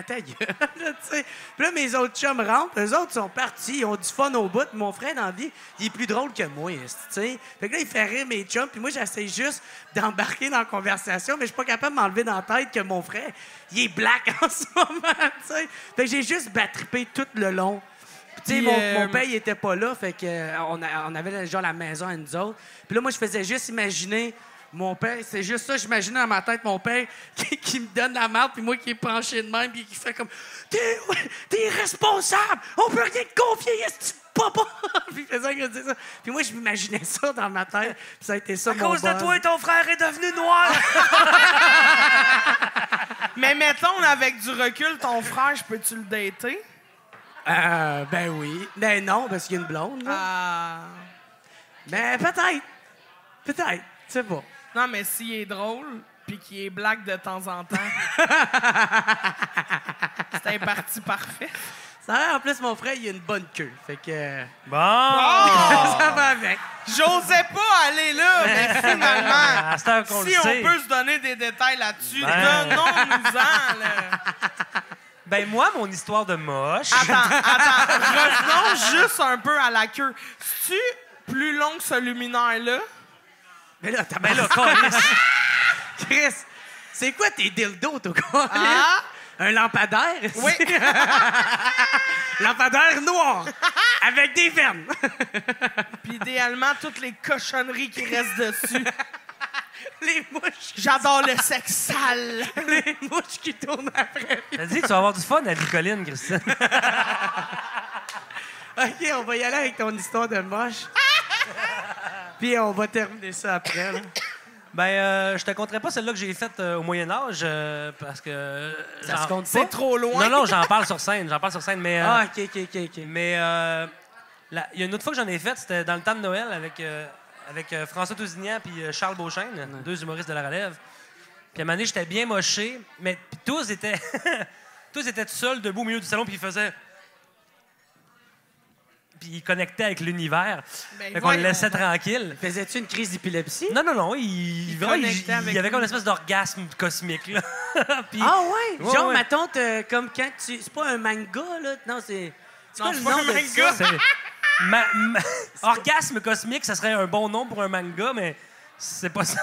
ta gueule, là, tu sais. Puis là, mes autres chums rentrent, eux autres sont partis, ils ont du fun au bout. Puis mon frère, dans la vie, il est plus drôle que moi, tu sais. Fait que là, il fait rire mes chums, puis moi, j'essaie juste d'embarquer dans la conversation, mais je suis pas capable de m'enlever dans la tête que mon frère, il est black en ce moment, tu sais. Fait que j'ai juste battrippé tout le long. Tu sais, mon père, il était pas là, fait que on avait genre la maison à nous autres. Puis là, moi, je faisais juste imaginer mon père, c'est juste ça, j'imaginais dans ma tête mon père qui me donne la marde, puis moi qui est penché de même, puis qui fait comme T'es irresponsable! On peut rien te confier, est-ce que papa! Puis il faisait que ça. Puis moi, je m'imaginais ça dans ma tête, puis ça a été ça, À cause de toi, ton frère est devenu noir! Mais mettons, avec du recul, ton frère, je peux-tu le dater? Ben oui. Ben non, parce qu'il y a une blonde, là. Ah. Ben peut-être. Peut-être. Je sais pas. Non, mais s'il est drôle, puis qu'il est black de temps en temps, c'est un parti parfait. Ça a l'air, en plus, mon frère, il a une bonne queue. Fait que... Bon! ça va avec. J'osais pas aller là, mais finalement, À cette heure qu'on si le on sait. peut se donner des détails là-dessus, Ben. donnons-nous-en, là. Ben moi, mon histoire de moche... Attends, revenons juste un peu à la queue. C'est-tu plus long que ce luminaire-là? Mais là, t'as Ben là, câlisse. Chris, c'est quoi tes dildos, toi, quoi? Ah! Un lampadaire? Oui. Lampadaire noir, avec des veines. Puis idéalement, toutes les cochonneries qui restent dessus. Les mouches. J'adore le sexe sale. Les mouches qui tournent après. T'as dit, tu vas avoir du fun à Nicoline, Christine. OK, on va y aller avec ton histoire de moche. Puis on va terminer ça après, là. Ben, je te conterai pas celle-là que j'ai faite au Moyen-Âge, parce que... Ça se compte pas? C'est trop loin. Non, j'en parle sur scène, mais... Ah, OK. Mais il y a une autre fois que j'en ai faite, c'était dans le temps de Noël avec François Tousignan puis Charles Beauchesne, deux humoristes de la relève. Puis à un moment donné, j'étais bien moché, mais puis tous étaient tous étaient tout seuls, debout au milieu du salon, puis ils faisaient... puis il connectait avec l'univers. Ben, Fait qu'on le voyons laissait donc. tranquille. Faisais-tu une crise d'épilepsie? Non, il connectait avec y avait comme une lui. espèce d'orgasme cosmique, là. Puis- Ah ouais? Ouais, Genre, ouais. ma tante, comme quand tu... C'est pas un manga, là? Non, c'est... C'est quoi Non, le c'est pas nom un de manga. ça? C'est- Orgasme cosmique, ça serait un bon nom pour un manga, mais c'est pas ça.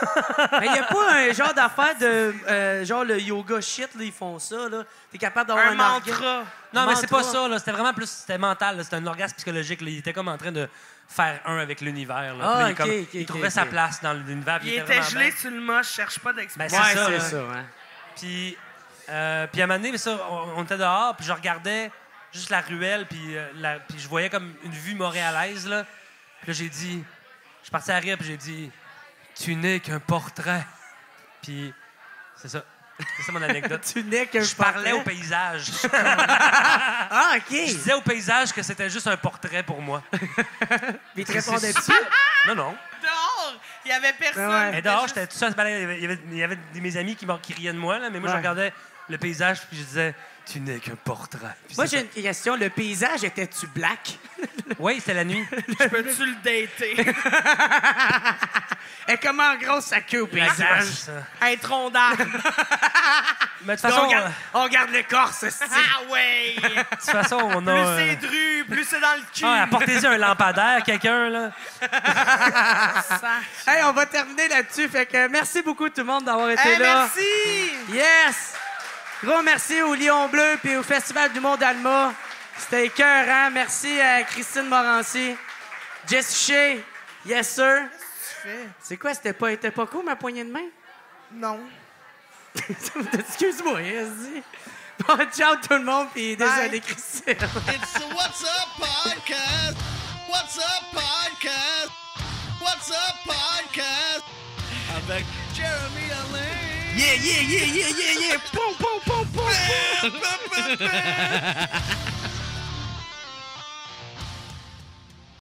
Mais y a pas un genre d'affaire de... genre le yoga shit, là, ils font ça, là. T'es capable d'avoir Un un orgasme. mantra. Non, mais c'est pas Mantra. ça, là. C'était vraiment plus... C'était mental, là. C'était un orgasme psychologique, là. Il était comme en train de faire un avec l'univers, là. Ah, Puis là, ok, comme- ok, il ok, trouvait ok. sa place dans l'univers. puis Il était vraiment gelé bien. sur le moche, cherche pas Ben, d'explication. c'est ça, c'est là. ça, hein. Puis à un moment donné, mais ça, on était dehors, puis je regardais juste la ruelle, puis je voyais comme une vue montréalaise, là. Puis là, j'ai dit... Je suis parti à rire, puis j'ai dit... Tu n'es qu'un portrait. Puis c'est ça. C'est ça mon anecdote. Tu n'es qu'un Je parlais au portrait. paysage. Ah, OK. Je disais au paysage que c'était juste un portrait pour moi. Puis il te répondait dessus. Non, non. Dehors, il y avait personne. Ouais. Et dehors, j'étais tout seul à se balader. Il y avait mes amis qui riaient de moi, là, mais moi, je Ouais. regardais le paysage, puis je disais, tu n'es qu'un portrait. Puis Moi, c'est j'ai une question. Le paysage, était-tu black? ça. Oui, c'était la nuit. Peux-tu le dater? Et comment en gros sa queue au Ouais, paysage? c'est ça. Un tronc d'arbre. Mais de toute façon, On regarde l'écorce, c'est Ah ouais! de toute façon, on Plus a... c'est dru, plus c'est dans le cul. Ah, apportez-y un lampadaire, quelqu'un, là. Ça. Hey, on va terminer là-dessus. Fait que merci beaucoup tout le monde d'avoir été Hey, là. merci! Yes! Gros merci au Lion Bleu puis au Festival du Monde d'Alma. C'était écœurant. Merci à Christine Morancy. Jess Shea. Yes, sir. C'est quoi? C'était pas cool, ma poignée de main? Non. Excuse-moi, vas-y. Bon, ciao tout le monde, puis désolé, Christine. It's the What's Up Podcast. What's Up Podcast. What's Up Podcast. Avec Jeremy Alain. Yeah, yeah, yeah, yeah, yeah, yeah. Poum, poum, poum, poum. Ba, ba, ba.